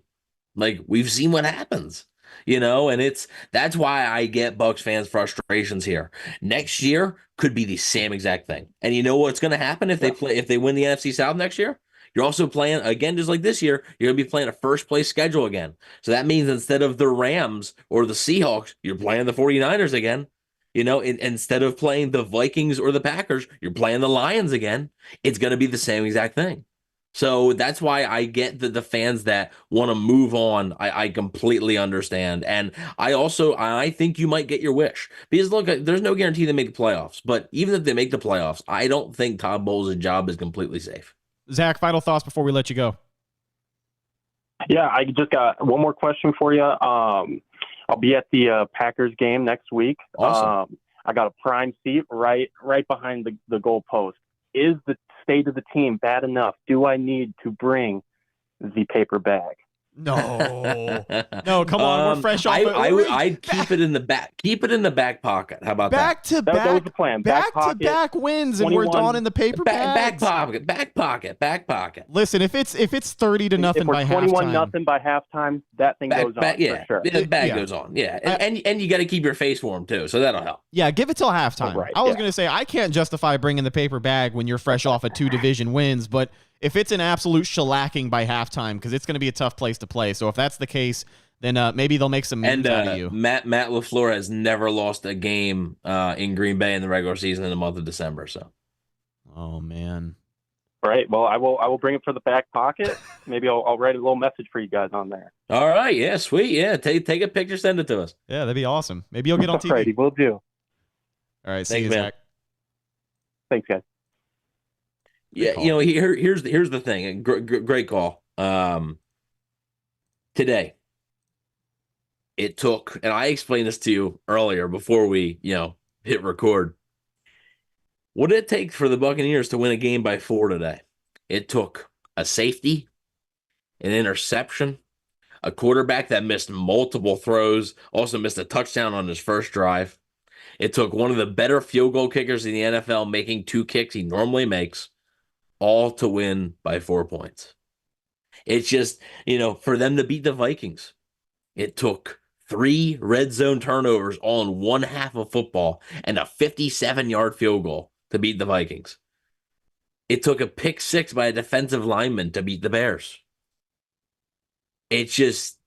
We've seen what happens. And that's why I get Bucs fans' frustrations here. Next year could be the same exact thing. And you know what's going to happen if they win the NFC South next year? You're also playing, again, just like this year, you're going to be playing a first-place schedule again. So that means instead of the Rams or the Seahawks, you're playing the 49ers again. Instead of playing the Vikings or the Packers, you're playing the Lions again. It's going to be the same exact thing. So that's why I get the fans that want to move on. I completely understand. And I think you might get your wish. Because, look, there's no guarantee they make the playoffs. But even if they make the playoffs, I don't think Todd Bowles' job is completely safe. Zach, final thoughts before we let you go. Yeah, I just got one more question for you. I'll be at the Packers game next week. Awesome. I got a prime seat right behind the goal post. Is the state of the team bad enough? Do I need to bring the paper bag? No, come on, we're fresh off. I'd keep it in the back. Keep it in the back pocket. How about that? Back to back. That was the plan. Back to back wins, and we're done in the paper bags. Back pocket. Listen, if it's 30-0 by halftime, 21-0 by halftime, that thing goes on for sure. The bag goes on. Yeah, and you got to keep your face warm too, so that'll help. Yeah, give it till halftime. Right, I was gonna say I can't justify bringing the paper bag when you're fresh off of 2 division wins, but if it's an absolute shellacking by halftime, because it's going to be a tough place to play. So if that's the case, then maybe they'll make some moves out of you. Matt LaFleur has never lost a game in Green Bay in the regular season in the month of December. So, oh man. Right. Well, I will bring it for the back pocket. Maybe I'll write a little message for you guys on there. All right. Yeah. Sweet. Yeah. Take a picture. Send it to us. Yeah, that'd be awesome. Maybe you'll get on TV. Alrighty, will do. All right. See Thanks, you, man. Zach. Thanks, guys. Yeah, here's the thing. Great call. Today, it took, and I explained this to you earlier before we, hit record. What did it take for the Buccaneers to win a game by 4 today? It took a safety, an interception, a quarterback that missed multiple throws, also missed a touchdown on his first drive. It took one of the better field goal kickers in the NFL making 2 kicks he normally makes, all to win by 4 points. It's just, for them to beat the Vikings, it took 3 red zone turnovers all in one half of football and a 57-yard field goal to beat the Vikings. It took a pick 6 by a defensive lineman to beat the Bears. It's just,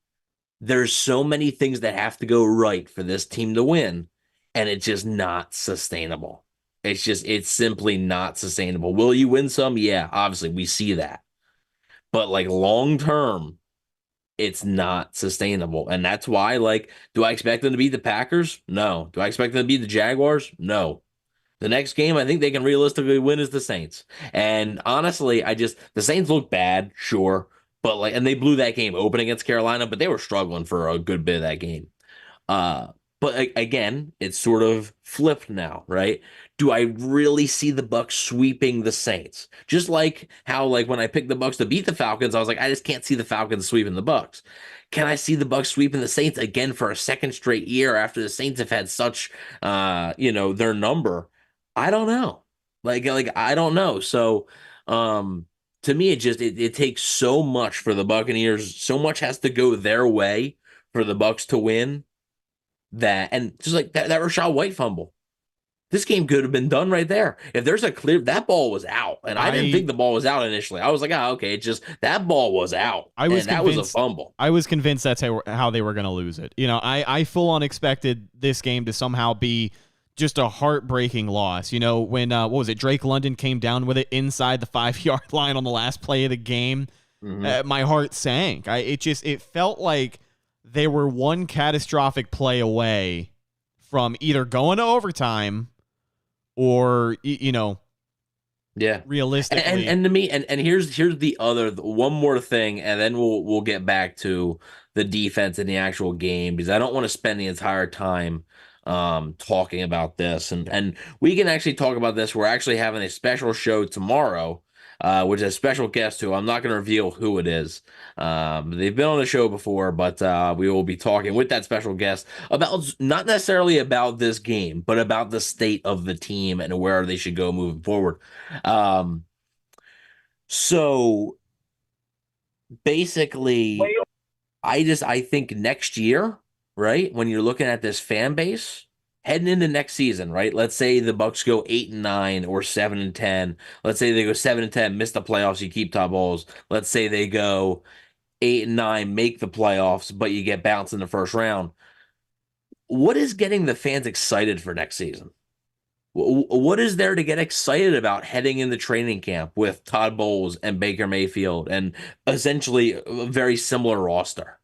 there's so many things that have to go right for this team to win, and it's just not sustainable. It's simply not sustainable. Will you win some? Yeah, obviously, we see that. But, long term, it's not sustainable. And that's why, do I expect them to beat the Packers? No. Do I expect them to beat the Jaguars? No. The next game I think they can realistically win is the Saints. And honestly, the Saints look bad, sure. But, and they blew that game open against Carolina, but they were struggling for a good bit of that game. But But again, it's sort of flipped now, right? Do I really see the Bucs sweeping the Saints? Just like how, like when I picked the Bucs to beat the Falcons, I was like, I just can't see the Falcons sweeping the Bucs. Can I see the Bucs sweeping the Saints again for a second straight year after the Saints have had such, their number? I don't know. Like I don't know. So, to me, it takes so much for the Buccaneers. So much has to go their way for the Bucs to win. And just like that Rashad White fumble, this game could have been done right there. If there's that ball was out, and I didn't think the ball was out initially. I was like, okay, it's just that ball was out. That was a fumble. I was convinced that's how they were going to lose it. I full on expected this game to somehow be just a heartbreaking loss. When what was it? Drake London came down with it inside the 5-yard line on the last play of the game. My heart sank. It felt like they were one catastrophic play away from either going to overtime or, realistically. And to me, and here's the other one more thing, and then we'll get back to the defense in the actual game, because I don't want to spend the entire time talking about this. And we can actually talk about this. We're actually having a special show tomorrow, which is a special guest who I'm not going to reveal who it is. They've been on the show before, but we will be talking with that special guest about not necessarily about this game, but about the state of the team and where they should go moving forward. So basically, I think next year, right, when you're looking at this fan base heading into next season, right? Let's say the Bucs go 8-9 or 7-10. Let's say they go 7-10, miss the playoffs, you keep Todd Bowles. Let's say they go 8-9, make the playoffs, but you get bounced in the first round. What is getting the fans excited for next season? What is there to get excited about heading into training camp with Todd Bowles and Baker Mayfield and essentially a very similar roster?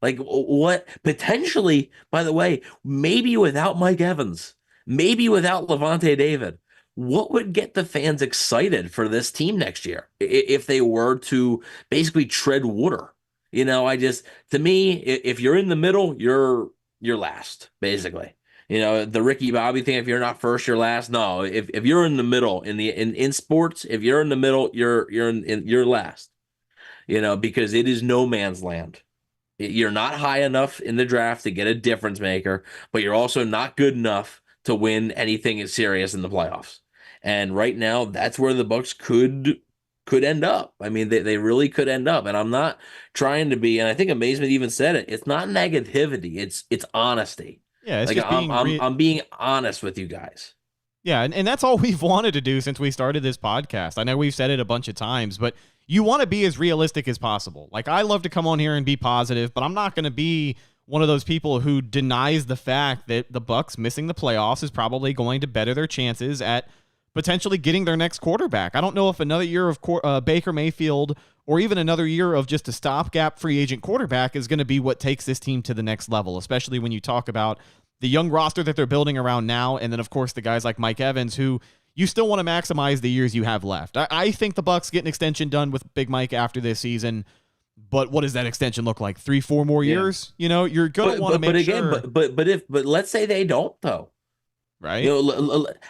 Like, what potentially, by the way, maybe without Mike Evans, maybe without Levante David, what would get the fans excited for this team next year if they were to basically tread water? To me, if you're in the middle, you're last, basically. The Ricky Bobby thing, if you're not first, you're last. No, if you're in the middle in sports, if you're in the middle, you're last. Because it is no man's land. You're not high enough in the draft to get a difference maker, but you're also not good enough to win anything serious in the playoffs. And right now, that's where the Bucs could end up. I mean, they really could end up. And I'm not trying to be, and I think Amazement even said it, it's not negativity, it's honesty. Yeah, it's like just I'm being honest with you guys. Yeah, and that's all we've wanted to do since we started this podcast. I know we've said it a bunch of times, but you want to be as realistic as possible. Like, I love to come on here and be positive, but I'm not going to be one of those people who denies the fact that the Bucs missing the playoffs is probably going to better their chances at potentially getting their next quarterback. I don't know if another year of Baker Mayfield or even another year of just a stopgap free agent quarterback is going to be what takes this team to the next level, especially when you talk about the young roster that they're building around now, and then, of course, the guys like Mike Evans, who you still want to maximize the years you have left. I think the Bucs get an extension done with Big Mike after this season, but what does that extension look like? 3-4 more years? You're going to want to make sure. But let's say they don't, though. Right?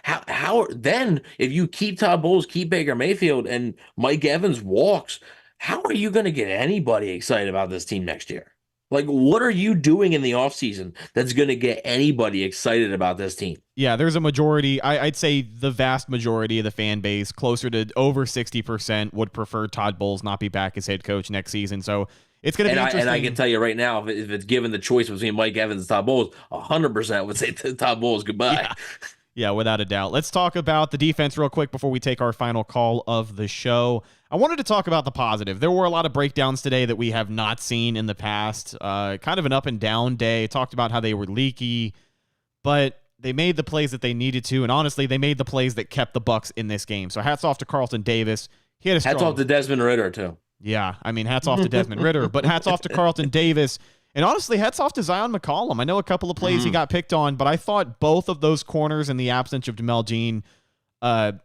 How then, if you keep Todd Bowles, keep Baker Mayfield, and Mike Evans walks, how are you going to get anybody excited about this team next year? Like, what are you doing in the offseason that's going to get anybody excited about this team? Yeah, there's a majority. I'd say the vast majority of the fan base, closer to over 60%, would prefer Todd Bowles not be back as head coach next season. So it's going to be interesting. And I can tell you right now, if it's given the choice between Mike Evans and Todd Bowles, 100% would say to Todd Bowles goodbye. Yeah, without a doubt. Let's talk about the defense real quick before we take our final call of the show. I wanted to talk about the positive. There were a lot of breakdowns today that we have not seen in the past. Kind of an up and down day. Talked about how they were leaky, but they made the plays that they needed to, and honestly, they made the plays that kept the Bucs in this game. So hats off to Carlton Davis. Hats off to Desmond Ridder, too. Yeah, I mean, hats off to Desmond Ridder, but hats off to Carlton Davis. And honestly, hats off to Zion McCollum. I know a couple of plays he got picked on, but I thought both of those corners in the absence of Jamel Jean,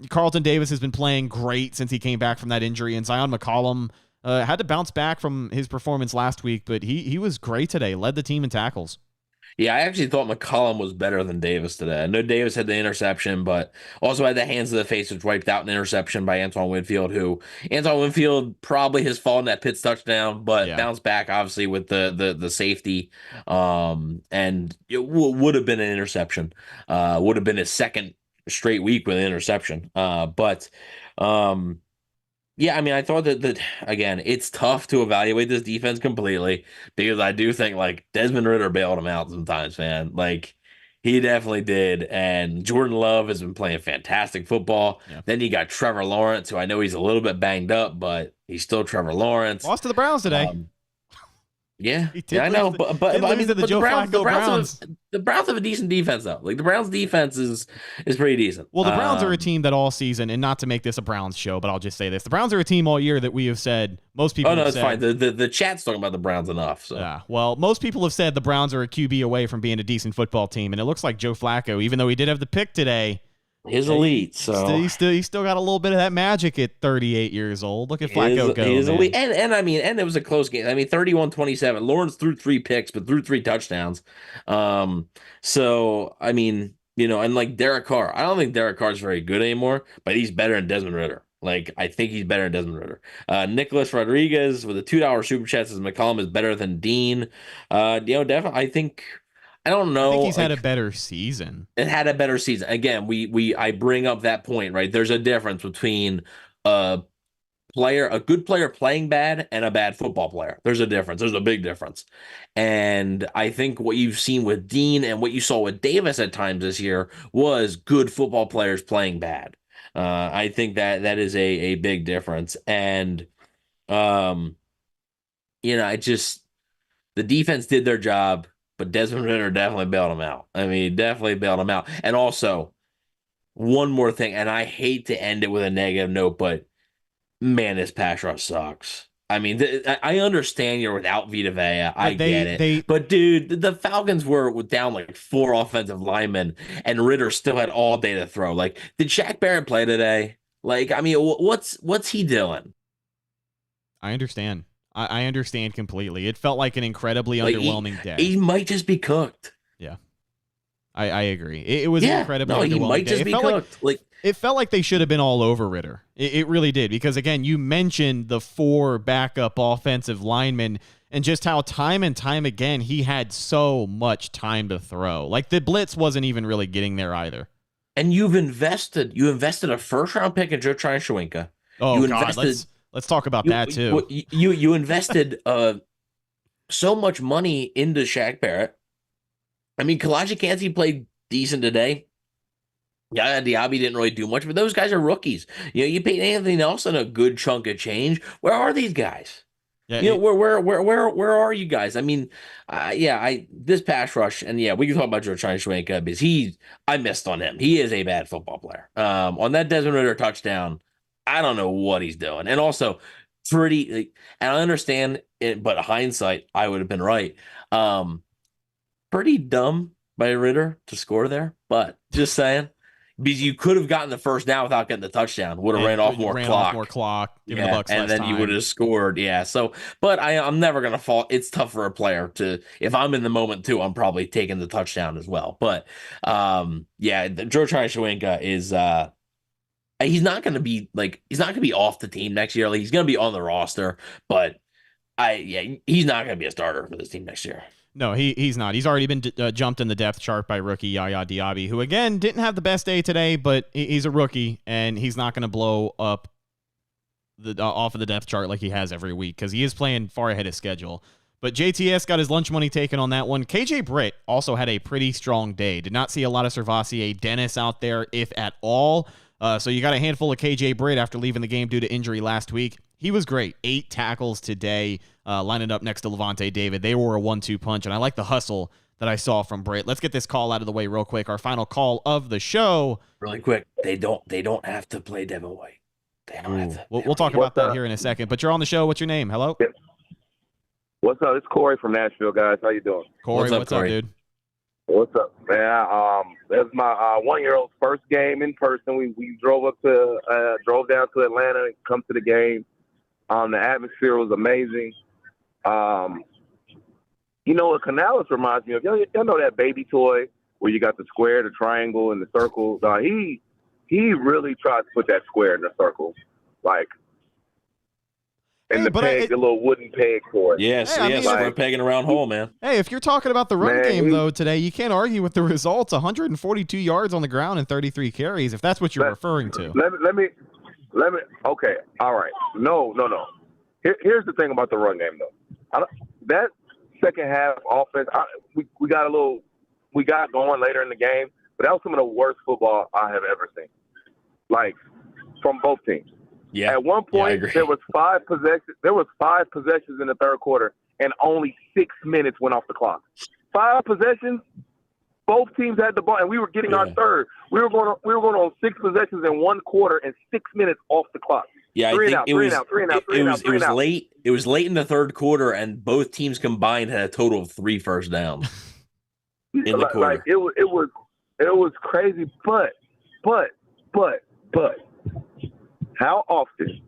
Carlton Davis has been playing great since he came back from that injury, and Zion McCollum had to bounce back from his performance last week, but he was great today, led the team in tackles. Yeah, I actually thought McCollum was better than Davis today. I know Davis had the interception, but also had the hands to the face, which wiped out an interception by Antoine Winfield, who Antoine Winfield probably has fallen that Pitts touchdown, but Yeah. bounced back obviously with the safety. And it would have been an interception. Would have been his second straight week with an interception. But yeah, I mean, I thought that again, it's tough to evaluate this defense completely because I do think like Desmond Ridder bailed him out sometimes, man. Like he definitely did. And Jordan Love has been playing fantastic football. Yeah. Then you got Trevor Lawrence, who I know he's a little bit banged up, but he's still Trevor Lawrence. Lost to the Browns today. Yeah, He did yeah, I know, lose but I mean, to the but Joe Flacco Browns the Browns have a decent defense though. Like the Browns defense is pretty decent. Well, the Browns are a team that all season, and not to make this a Browns show, but I'll just say this: the Browns are a team all year that we have said most people. Oh no, have it's said, fine. The chat's talking about the Browns enough. So yeah, well, most people have said the Browns are a QB away from being a decent football team, and it looks like Joe Flacco, even though he did have the pick today, he's elite. So he's still got a little bit of that magic at 38 years old. Look at Flacco go. He is elite. And I mean, and it was a close game. I mean, 31-27. Lawrence threw 3 picks, but threw 3 touchdowns. So I mean, you know, and like Derek Carr, I don't think Derek Carr is very good anymore, but he's better than Desmond Ridder. Like, I think he's better than Desmond Ridder. Nicholas Rodriguez with a $2 super chat says McCollum is better than Dean. You know, definitely, I don't know. I think he's had a better season. It had a better season. Again, I bring up that point, right? There's a difference between a good player playing bad and a bad football player. There's a difference. There's a big difference. And I think what you've seen with Dean and what you saw with Davis at times this year was good football players playing bad. I think that is a big difference. And, you know, the defense did their job, but Desmond Ridder definitely bailed him out. I mean, definitely bailed him out. And also, one more thing, and I hate to end it with a negative note, but man, this pass rush sucks. I mean, I understand you're without Vita Vea. I get it. But, dude, the Falcons were down like 4 offensive linemen, and Ridder still had all day to throw. Like, did Shaq Barrett play today? Like, I mean, what's he doing? I understand. I understand completely. It felt like an incredibly underwhelming day. He might just be cooked. Yeah. I agree. It was an incredibly underwhelming day. He might just be cooked. It felt like they should have been all over Ridder. It really did. Because, again, you mentioned the 4 backup offensive linemen and just how time and time again he had so much time to throw. Like, the blitz wasn't even really getting there either. And you invested a first-round pick in Joe Tryon-Shoyinka. Oh, God, let's talk about that, too. You invested so much money into Shaq Barrett. I mean, Kalaji Kancey played decent today. Yeah, Diaby didn't really do much, but those guys are rookies. You know, you paid Anthony Nelson a good chunk of change. Where are these guys? Yeah, you know, where are you guys? I mean, this pass rush, and yeah, we can talk about Joe Tryon-Shoyinka because I missed on him. He is a bad football player. On that Desmond Ridder touchdown, I don't know what he's doing, and also and I understand it, but hindsight, I would have been right. Pretty dumb by Ridder to score there, but just saying. Because you could have gotten the first down without getting the touchdown. Would have ran off more clock. Giving the Bucs and then time. You would have scored. Yeah. So, but I'm never going to fault. It's tough for a player to, if I'm in the moment too, I'm probably taking the touchdown as well. But, yeah, Joe Tryon-Shoyinka is, he's not going to be off the team next year. Like, he's going to be on the roster, but he's not going to be a starter for this team next year. No, he's not. He's already been jumped in the depth chart by rookie Yaya Diaby, who, again, didn't have the best day today, but he's a rookie, and he's not going to blow up off of the depth chart like he has every week because he is playing far ahead of schedule. But JTS got his lunch money taken on that one. KJ Britt also had a pretty strong day. Did not see a lot of Servassier Dennis out there, if at all. So you got a handful of KJ Britt after leaving the game due to injury last week. He was great. 8 tackles today, lining up next to Levante David. They were a 1-2 punch, and I like the hustle that I saw from Britt. Let's get this call out of the way real quick. Our final call of the show. Really quick. They don't have to play Devin White. They don't have to. We'll talk about that here in a second. But you're on the show. What's your name? Hello? Yep. What's up? It's Corey from Nashville, guys. How you doing? Corey, what's up, dude? What's up, man? That's my 1-year-old's first game in person. We drove down to Atlanta and come to the game. The atmosphere was amazing. You know what Canales reminds me of? Y'all know that baby toy where you got the square, the triangle, and the circle? He really tried to put that square in the circle, like, and the peg, the little wooden peg for it. Yes, square pegging around hole, man. Hey, if you're talking about the run game, though, today, you can't argue with the results. 142 yards on the ground and 33 carries, if that's what you're referring to. Let me. Okay, all right. No. Here's the thing about the run game, though. That second half offense, we got going later in the game, but that was some of the worst football I have ever seen. Like, from both teams. Yeah. At one point, there was 5 possessions. There was 5 possessions in the third quarter, and only 6 minutes went off the clock. 5 possessions. Both teams had the ball, and we were getting our third. We were going on 6 possessions in 1 quarter and 6 minutes off the clock. Yeah, I think it was late in the third quarter, and both teams combined had a total of 3 first downs in the quarter. Like, it was crazy, but how often,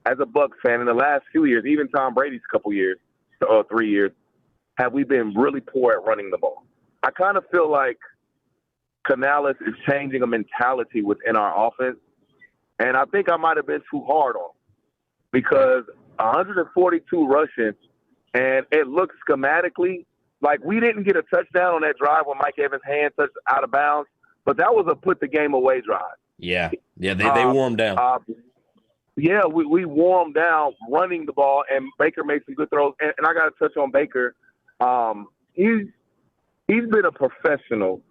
as a Bucs fan, in the last few years, even Tom Brady's couple years, 3 years, have we been really poor at running the ball? I kind of feel like Canales is changing a mentality within our offense, and I think I might have been too hard on him because 142 rushing, and it looks schematically like we didn't get a touchdown on that drive when Mike Evans' hand touched out of bounds, but that was a put-the-game-away drive. Yeah, they wore him down. We wore him down running the ball, and Baker made some good throws. And I got to touch on Baker. He's been a professional.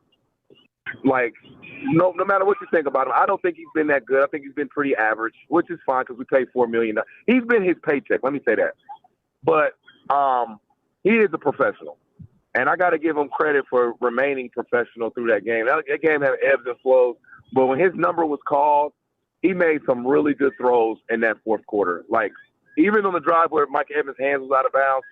Like, no matter what you think about him, I don't think he's been that good. I think he's been pretty average, which is fine because we paid $4 million. He's been his paycheck. Let me say that. But he is a professional. And I got to give him credit for remaining professional through that game. That game had ebbs and flows. But when his number was called, he made some really good throws in that fourth quarter. Like, even on the drive where Mike Evans' hands was out of bounds,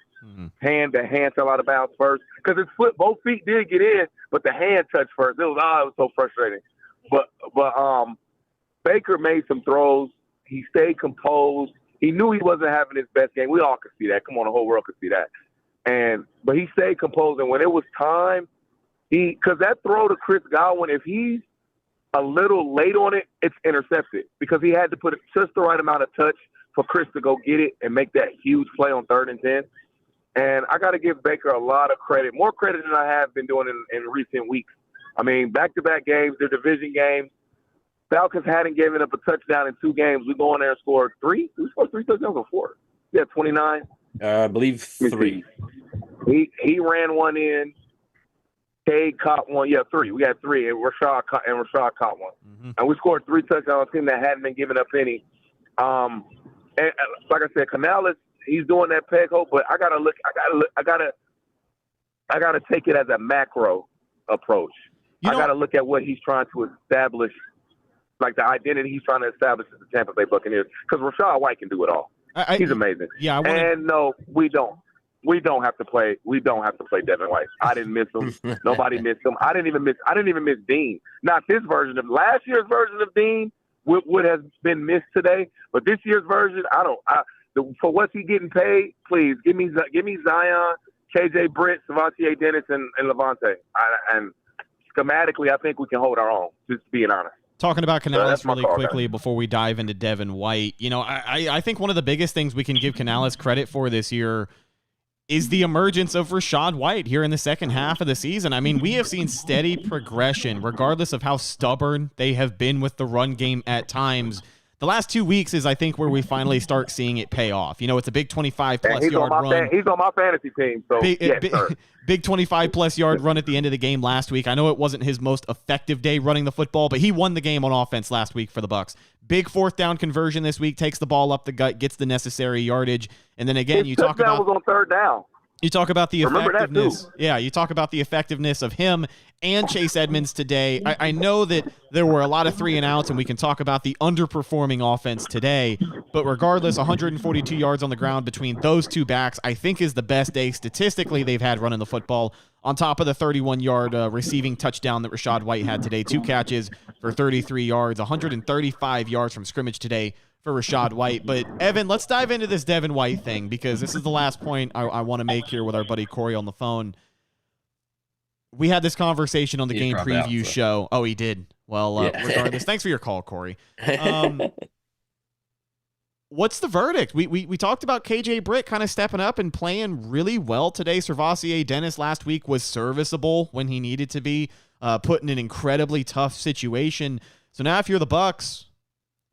the hand fell out of bounds first. Because both feet did get in, but the hand touched first. It was so frustrating. But Baker made some throws. He stayed composed. He knew he wasn't having his best game. We all could see that. Come on, the whole world could see that. But he stayed composed. And when it was time, because that throw to Chris Godwin, if he's a little late on it, it's intercepted because he had to put just the right amount of touch for Chris to go get it and make that huge play on 3rd and 10. And I got to give Baker a lot of credit, more credit than I have been doing in recent weeks. I mean, back-to-back games, they're division games. Falcons hadn't given up a touchdown in 2 games. We go in there and scored 3. We scored 3 touchdowns or 4. Yeah, 29. I believe 3. He ran one in. Cade caught one. Yeah, 3. We got 3, and Rashad caught one. Mm-hmm. And we scored 3 touchdowns on a team that hadn't been giving up any. And like I said, Canales, he's doing that peg hole, but I gotta take it as a macro approach. I gotta look at what he's trying to establish, like the identity he's trying to establish as the Tampa Bay Buccaneers. Because Rashad White can do it all. He's amazing. Yeah, and no, we don't. We don't have to play Devin White. I didn't miss him. Nobody missed him. I didn't even miss Dean. Not this version of last year's version of Dean would have been missed today. But this year's version, for what's he getting paid? Please give me Zion, KJ Britt, Savonte Dennis, and Levante. And schematically, I think we can hold our own. Just being honest. Talking about Canales really quickly before we dive into Devin White, I think one of the biggest things we can give Canales credit for this year is the emergence of Rashad White here in the second half of the season. I mean, we have seen steady progression, regardless of how stubborn they have been with the run game at times. The last 2 weeks is, I think, where we finally start seeing it pay off. It's a big 25-plus yard run. He's on my fantasy team. So big 25-plus yard run at the end of the game last week. I know it wasn't his most effective day running the football, but he won the game on offense last week for the Bucs. Big 4th down conversion this week, takes the ball up the gut, gets the necessary yardage, and then again, you talk about was on 3rd down. You talk about the effectiveness. Yeah, you talk about the effectiveness of him and Chase Edmonds today. I know that there were a lot of 3-and-outs, and we can talk about the underperforming offense today. But regardless, 142 yards on the ground between those 2 backs, I think is the best day statistically they've had running the football, on top of the 31-yard receiving touchdown that Rashad White had today. 2 catches for 33 yards, 135 yards from scrimmage today for Rachaad White. But Evan, let's dive into this Devin White thing, because this is the last point I want to make here with our buddy Corey on the phone. We had this conversation on the game preview show. Oh, he did. Well, regardless, thanks for your call, Corey. What's the verdict? We talked about KJ Britt kind of stepping up and playing really well today. Servassier Dennis last week was serviceable when he needed to be, put in an incredibly tough situation. So now if you're the Bucs,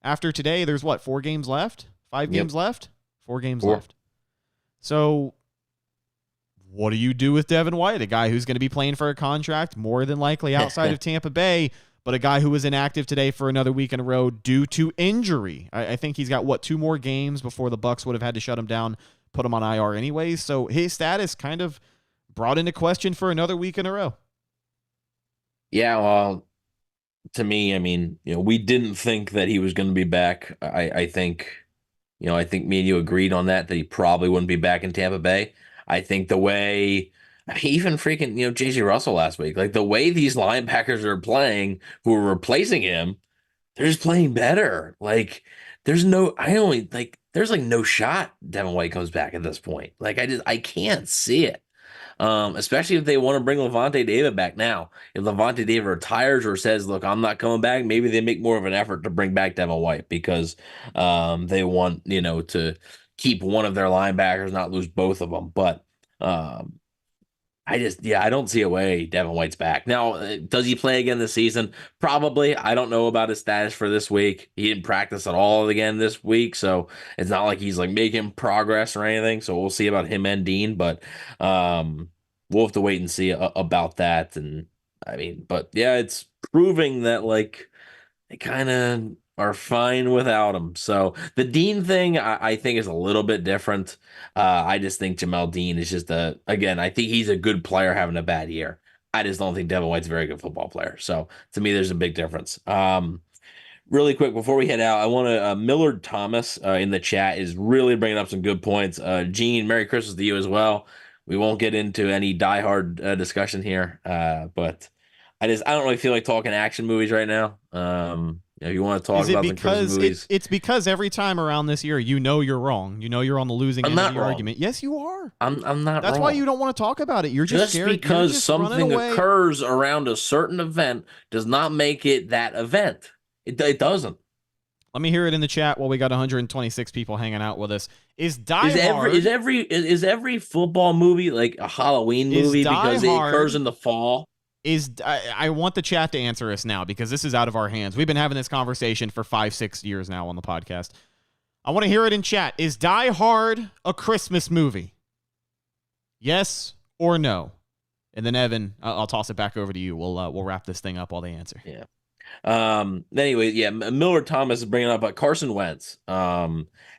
after today, there's what, 4 games left? 5 games left? 4 games left. So what do you do with Devin White, a guy who's going to be playing for a contract more than likely outside of Tampa Bay, but a guy who was inactive today for another week in a row due to injury? I think he's got, 2 more games before the Bucs would have had to shut him down, put him on IR anyways. So his status kind of brought into question for another week in a row. Yeah, well, to me, I mean, we didn't think that he was going to be back. I think me and you agreed on that he probably wouldn't be back in Tampa Bay. I think the way, even freaking, JJ Russell last week, like the way these linebackers are playing who are replacing him, they're just playing better. Like there's no shot Devin White comes back at this point. Like I can't see it. Especially if they want to bring Levante David back now. If Levante David retires or says, look, I'm not coming back, maybe they make more of an effort to bring back Devin White because they want, to keep one of their linebackers, not lose both of them. But I don't see a way Devin White's back. Now, does he play again this season? Probably. I don't know about his status for this week. He didn't practice at all again this week, so it's not like he's like making progress or anything. So we'll see about him and Dean, but we'll have to wait and see about that. And but yeah, it's proving that like they kind of are fine without him. So the Dean thing, I think, is a little bit different. I just think Jamel Dean is just again, I think he's a good player having a bad year. I just don't think Devin White's a very good football player. So to me, there's a big difference. Really quick, before we head out, I want to, Millard Thomas in the chat is really bringing up some good points. Gene, Merry Christmas to you as well. We won't get into any diehard discussion here, but I don't really feel like talking action movies right now. If you want to talk about the Christmas movies, it's because every time around this year, you're wrong. You're on the losing end of the argument. Yes, you are. I'm not. That's wrong. Why you don't want to talk about it. You're just scared. Because something occurs around a certain event does not make it that event. It doesn't. Let me hear it in the chat while we got 126 people hanging out with us. Is every football movie like a Halloween movie because it occurs in the fall? I want the chat to answer us now because this is out of our hands. We've been having this conversation for 5-6 years now on the podcast. I want to hear it in chat. Is Die Hard a Christmas movie? Yes or no? And then Evan, I'll toss it back over to you. We'll wrap this thing up while they answer. Yeah. Anyway, yeah, Millard Thomas is bringing up Carson Wentz.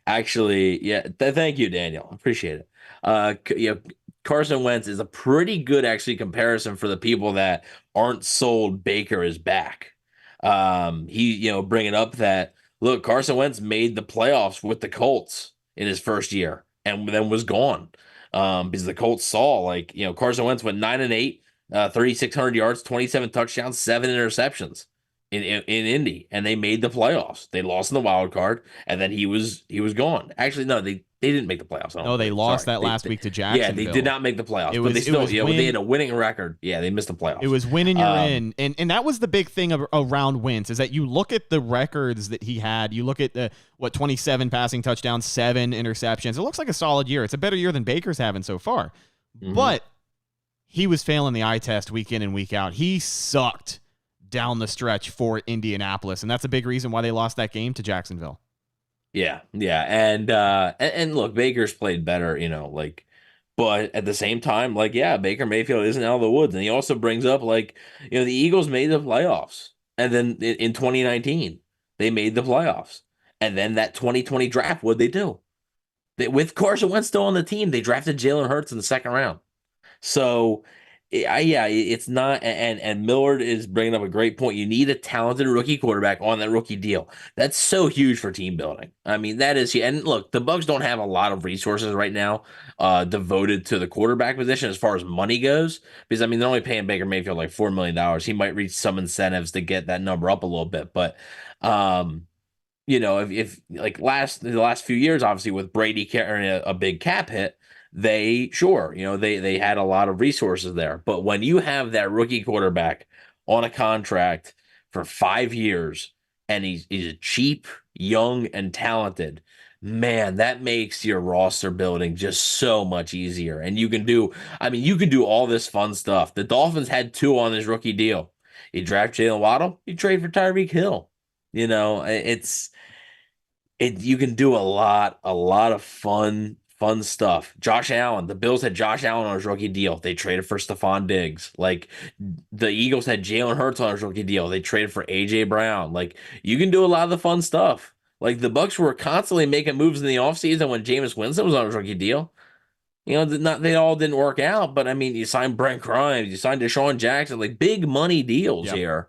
Actually, yeah, thank you, Daniel. Appreciate it. Carson Wentz is a pretty good actually comparison for the people that aren't sold Baker is back. He, bringing up that, look, Carson Wentz made the playoffs with the Colts in his first year and then was gone. Because the Colts saw Carson Wentz went 9-8, 3,600 yards, 27 touchdowns, 7 interceptions in Indy, and they made the playoffs. They lost in the wild card, and then he was gone. Actually, no, they didn't make the playoffs. No, they lost last week to Jacksonville. Yeah, they did not make the playoffs, but they still, they had a winning record. Yeah, they missed the playoffs. It was winning you're in, and that was the big thing around Wentz is that you look at the records that he had. You look at the 27 passing touchdowns, 7 interceptions. It looks like a solid year. It's a better year than Baker's having so far, but he was failing the eye test week in and week out. He sucked down the stretch for Indianapolis, and that's a big reason why they lost that game to Jacksonville. Yeah, and look, Baker's played better, but at the same time, Baker Mayfield isn't out of the woods, and he also brings up the Eagles made the playoffs, and then in 2019 they made the playoffs, and then that 2020 draft, what'd they do? With Carson Wentz still on the team, they drafted Jalen Hurts in the second round. So it's not, and Millard is bringing up a great point. You need a talented rookie quarterback on that rookie deal. That's so huge for team building. I mean, that is, and look, the Bucs don't have a lot of resources right now devoted to the quarterback position as far as money goes, because they're only paying Baker Mayfield like $4 million. He might reach some incentives to get that number up a little bit, but if like the last few years, obviously with Brady carrying a big cap hit, they had a lot of resources there. But when you have that rookie quarterback on a contract for 5 years and he's cheap, young, and talented, man, that makes your roster building just so much easier. And you can do all this fun stuff. The Dolphins had two on this rookie deal. You draft Jalen Waddle, you trade for Tyreek Hill. You can do a lot of fun stuff. Josh Allen, the Bills had Josh Allen on his rookie deal. They traded for Stephon Diggs. Like the Eagles had Jalen Hurts on his rookie deal. They traded for AJ Brown. Like you can do a lot of the fun stuff. Like the Bucs were constantly making moves in the offseason when Jameis Winston was on his rookie deal. They all didn't work out, but I mean, you signed Brent Grimes, you signed Deshaun Jackson, like big money deals here,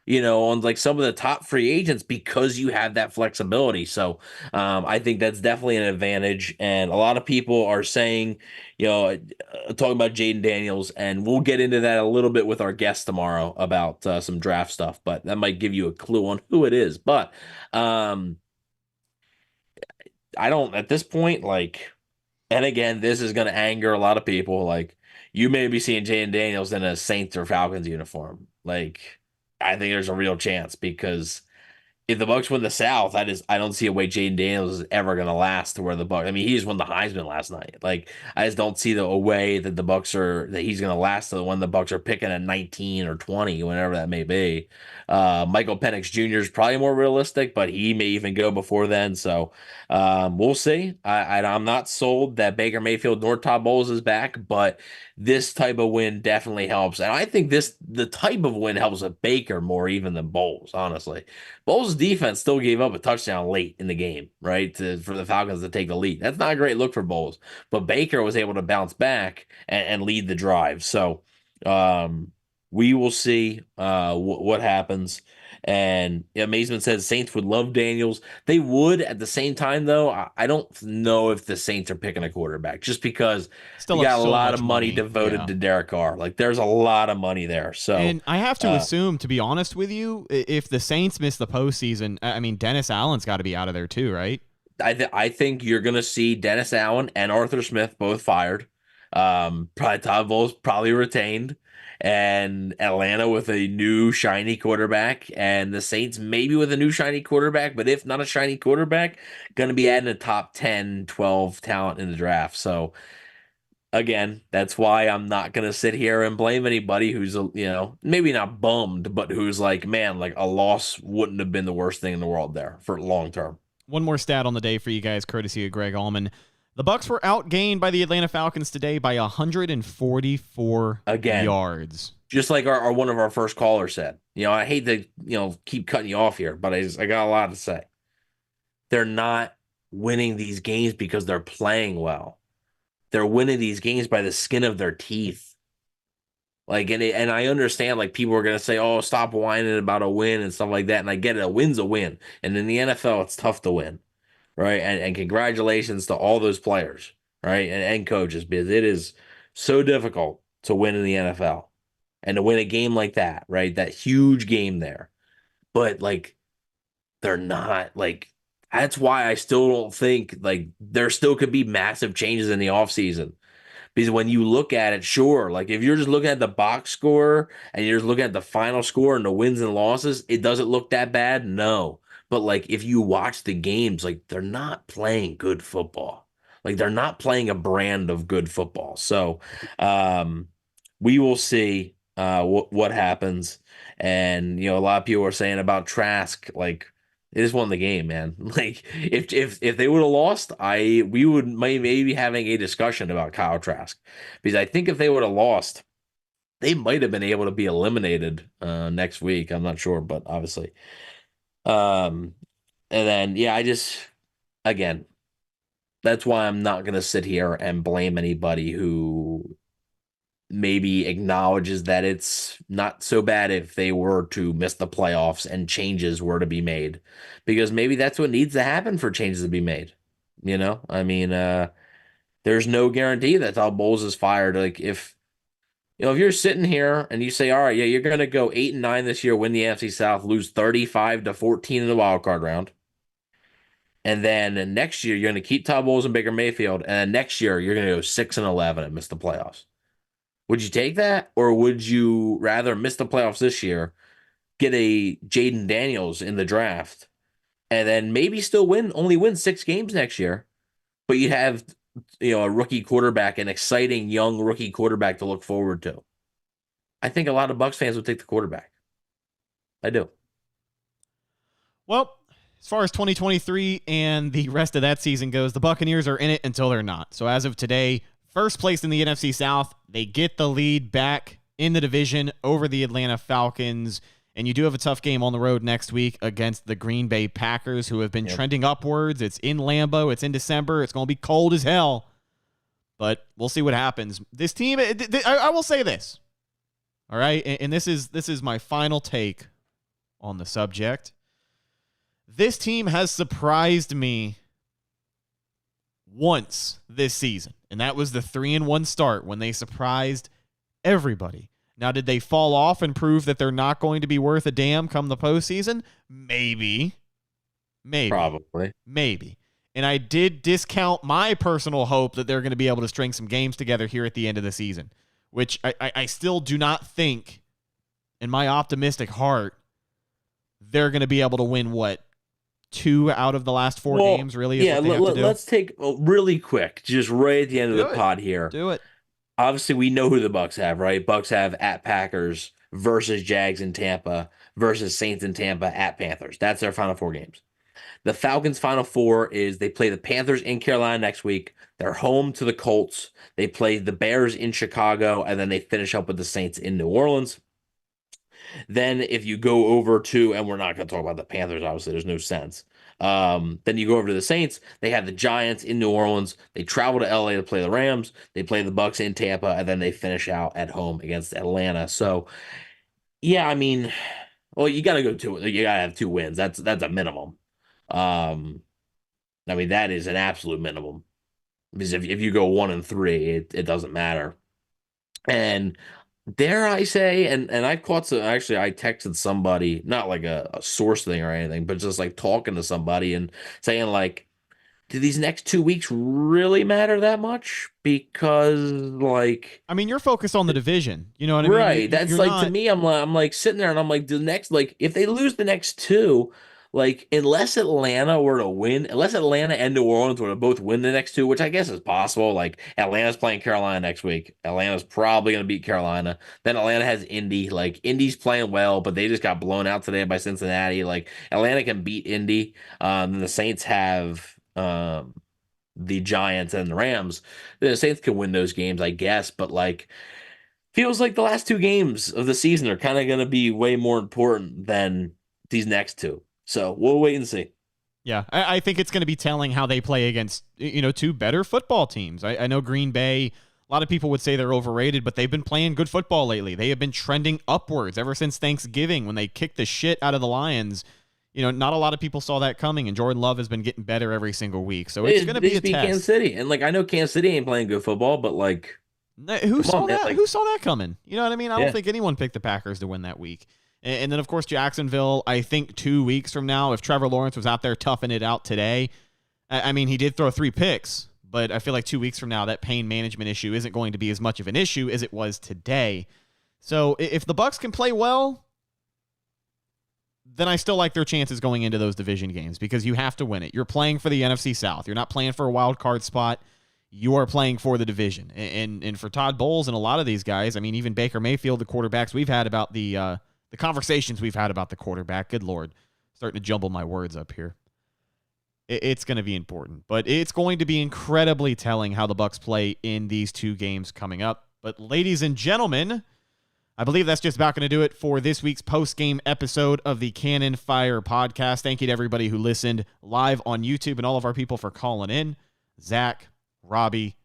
on like some of the top free agents because you have that flexibility. So I think that's definitely an advantage. And a lot of people are saying, talking about Jaden Daniels, and we'll get into that a little bit with our guest tomorrow about some draft stuff, but that might give you a clue on who it is. But I don't, at this point, like, and again, this is going to anger a lot of people. Like, you may be seeing Jaden Daniels in a Saints or Falcons uniform. Like, I think there's a real chance because if the Bucs win the South, I don't see a way Jaden Daniels is ever going to last to where the Bucs. I mean, he just won the Heisman last night. Like, I just don't see a way that that he's going to last to when the Bucs are picking at 19 or 20, whenever that may be. Michael Penix Jr. is probably more realistic, but he may even go before then. So we'll see. I'm not sold that Baker Mayfield nor Todd Bowles is back, but this type of win definitely helps. And I think the type of win helps with Baker more even than Bowles, honestly. Bowles' defense still gave up a touchdown late in the game, right, for the Falcons to take the lead. That's not a great look for Bowles, but Baker was able to bounce back and lead the drive. So we will see what happens. And Amazement says Saints would love Daniels. They would at the same time, though. I don't know if the Saints are picking a quarterback just because Still they got so a lot much of money devoted to Derek Carr. Like there's a lot of money there. So, and I have to assume, to be honest with you, if the Saints miss the postseason, I mean, Dennis Allen's got to be out of there too, right? I think you're going to see Dennis Allen and Arthur Smith both fired. Probably Todd Bowles probably retained. And Atlanta with a new shiny quarterback, and the Saints maybe with a new shiny quarterback, but if not a shiny quarterback, going to be adding a top 10, 12 talent in the draft. So again, that's why I'm not going to sit here and blame anybody who's, maybe not bummed, but who's like, man, like a loss wouldn't have been the worst thing in the world there for long term. One more stat on the day for you guys, courtesy of Greg Allman. The Bucs were outgained by the Atlanta Falcons today by 144 yards. Just like our one of our first callers said. I hate to keep cutting you off here, but I got a lot to say. They're not winning these games because they're playing well. They're winning these games by the skin of their teeth. Like, and I understand, like, people are going to say, oh, stop whining about a win and stuff like that. And I get it. A win's a win. And in the NFL, it's tough to win. Right. And congratulations to all those players, right? And coaches, because it is so difficult to win in the NFL and to win a game like that, right? That huge game there. But like, they're not like, that's why I still don't think like there still could be massive changes in the offseason. Because when you look at it, sure, like if you're just looking at the box score and you're just looking at the final score and the wins and losses, it doesn't look that bad. No. But like if you watch the games, like they're not playing good football. Like they're not playing a brand of good football. So we will see what happens. And a lot of people are saying about Trask, like they just won the game, man. Like if they would have lost, we would maybe be having a discussion about Kyle Trask. Because I think if they would have lost, they might have been able to be eliminated next week. I'm not sure, but obviously. And then, again, that's why I'm not going to sit here and blame anybody who maybe acknowledges that it's not so bad if they were to miss the playoffs and changes were to be made, because maybe that's what needs to happen for changes to be made. I mean, there's no guarantee that Todd Bowles is fired. Like if you're sitting here and you say, all right, yeah, you're going to go 8-9 this year, win the NFC South, lose 35-14 in the wild card round. And then next year, you're going to keep Todd Bowles and Baker Mayfield. And then next year, you're going to go 6-11 and miss the playoffs. Would you take that? Or would you rather miss the playoffs this year, get a Jaden Daniels in the draft, and then maybe still only win 6 games next year, but you have, a rookie quarterback, an exciting young rookie quarterback to look forward to? I think a lot of Bucs fans would take the quarterback. I do. Well, as far as 2023 and the rest of that season goes, the Buccaneers are in it until they're not. So as of today, first place in the NFC South, they get the lead back in the division over the Atlanta Falcons. And you do have a tough game on the road next week against the Green Bay Packers, who have been trending upwards. It's in Lambeau. It's in December. It's going to be cold as hell. But we'll see what happens. This team, I will say this. All right, and this is my final take on the subject. This team has surprised me once this season, and that was the 3-1 start when they surprised everybody. Now, did they fall off and prove that they're not going to be worth a damn come the postseason? Maybe. Probably. Maybe. And I did discount my personal hope that they're going to be able to string some games together here at the end of the season, which I still do not think, in my optimistic heart, they're going to be able to win, 2 out of the last 4 games, really? Yeah, let's take really quick, just right at the end of the pod here. Do it. Obviously, we know who the Bucs have, right? Bucs have at Packers versus Jags in Tampa versus Saints in Tampa at Panthers. That's their final 4 games. The Falcons' final 4 is they play the Panthers in Carolina next week. They're home to the Colts. They play the Bears in Chicago, and then they finish up with the Saints in New Orleans. Then if you go over to, and we're not going to talk about the Panthers, obviously, there's no sense. Then you go over to the Saints. They have the Giants in New Orleans. They travel to LA to play the Rams. They play the Bucs in Tampa, and then they finish out at home against Atlanta. So, yeah, I mean, well, you got to go to it. You got to have 2 wins. That's a minimum. I mean, that is an absolute minimum. Because if you go 1-3, it doesn't matter. And dare I say, and I caught some, actually, I texted somebody, not like a source thing or anything, but just like talking to somebody and saying, like, do these next 2 weeks really matter that much? Because, like, I mean, you're focused on the division. You know what I mean? Right. That's like, not... to me, I'm like sitting there and I'm like, the next, like, if they lose the next 2, like, unless Atlanta and New Orleans were to both win the next 2, which I guess is possible. Like, Atlanta's playing Carolina next week. Atlanta's probably going to beat Carolina. Then Atlanta has Indy. Like, Indy's playing well, but they just got blown out today by Cincinnati. Like, Atlanta can beat Indy. Then the Saints have the Giants and the Rams. The Saints can win those games, I guess, but, like, feels like the last 2 games of the season are kind of going to be way more important than these next 2. So we'll wait and see. Yeah, I think it's going to be telling how they play against, 2 better football teams. I know Green Bay, a lot of people would say they're overrated, but they've been playing good football lately. They have been trending upwards ever since Thanksgiving when they kicked the shit out of the Lions. Not a lot of people saw that coming, and Jordan Love has been getting better every single week. So it's going to be a test. Kansas City, and like I know Kansas City ain't playing good football, but like who saw that? Who saw that coming? You know what I mean? I don't think anyone picked the Packers to win that week. And then, of course, Jacksonville, I think 2 weeks from now, if Trevor Lawrence was out there toughing it out today, I mean, he did throw 3 picks, but I feel like 2 weeks from now, that pain management issue isn't going to be as much of an issue as it was today. So if the Bucs can play well, then I still like their chances going into those division games because you have to win it. You're playing for the NFC South. You're not playing for a wild card spot. You are playing for the division. And for Todd Bowles and a lot of these guys, I mean, even Baker Mayfield, the quarterbacks we've had about the conversations we've had about the quarterback, good Lord, starting to jumble my words up here. It's going to be important, but it's going to be incredibly telling how the Bucs play in these 2 games coming up. But ladies and gentlemen, I believe that's just about going to do it for this week's post-game episode of the Cannon Fire podcast. Thank you to everybody who listened live on YouTube and all of our people for calling in. Zach, Robbie,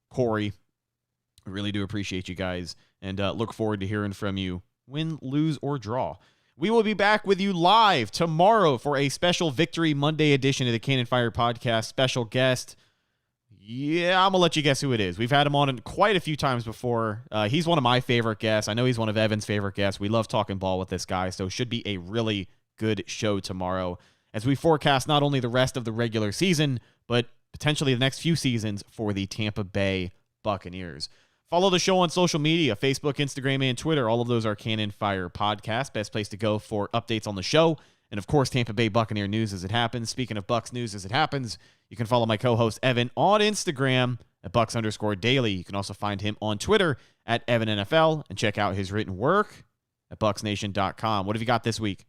Corey, I really do appreciate you guys and look forward to hearing from you. Win, lose, or draw. We will be back with you live tomorrow for a special Victory Monday edition of the Cannon Fire podcast. Special guest. Yeah, I'm going to let you guess who it is. We've had him on quite a few times before. He's one of my favorite guests. I know he's one of Evan's favorite guests. We love talking ball with this guy, so it should be a really good show tomorrow as we forecast not only the rest of the regular season, but potentially the next few seasons for the Tampa Bay Buccaneers. Follow the show on social media, Facebook, Instagram, and Twitter. All of those are Cannon Fire Podcast. Best place to go for updates on the show. And, of course, Tampa Bay Buccaneer news as it happens. Speaking of Bucs news as it happens, you can follow my co-host Evan on Instagram at Bucs_daily. You can also find him on Twitter at EvanNFL and check out his written work at BucsNation.com. What have you got this week?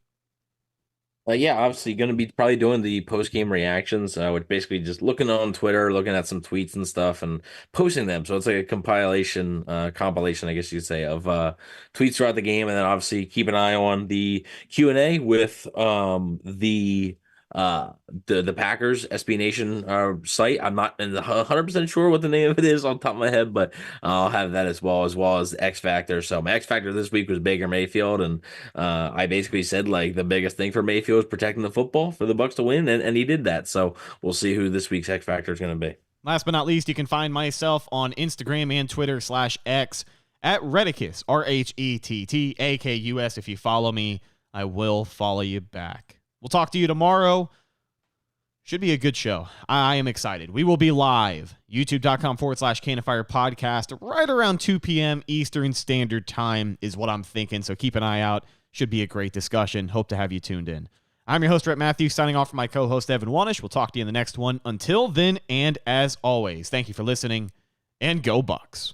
Yeah, obviously going to be probably doing the post-game reactions, which basically just looking on Twitter, looking at some tweets and stuff and posting them. So it's like a compilation, I guess you'd say, of tweets throughout the game. And then obviously keep an eye on the Q&A with the Packers SB Nation site. I'm not 100% sure what the name of it is on top of my head, but I'll have that as well as X Factor. So my X Factor this week was Baker Mayfield, and I basically said like the biggest thing for Mayfield is protecting the football for the Bucs to win, and he did that. So we'll see who this week's X Factor is going to be. Last but not least, you can find myself on Instagram and Twitter /X at Retticus, RHETTAKUS. If you follow me, I will follow you back. We'll talk to you tomorrow. Should be a good show. I am excited. We will be live. YouTube.com/Canonfire Podcast right around 2 p.m. Eastern Standard Time is what I'm thinking. So keep an eye out. Should be a great discussion. Hope to have you tuned in. I'm your host, Rhett Matthew, signing off for my co-host, Devin Wanish. We'll talk to you in the next one. Until then, and as always, thank you for listening, and go Bucs.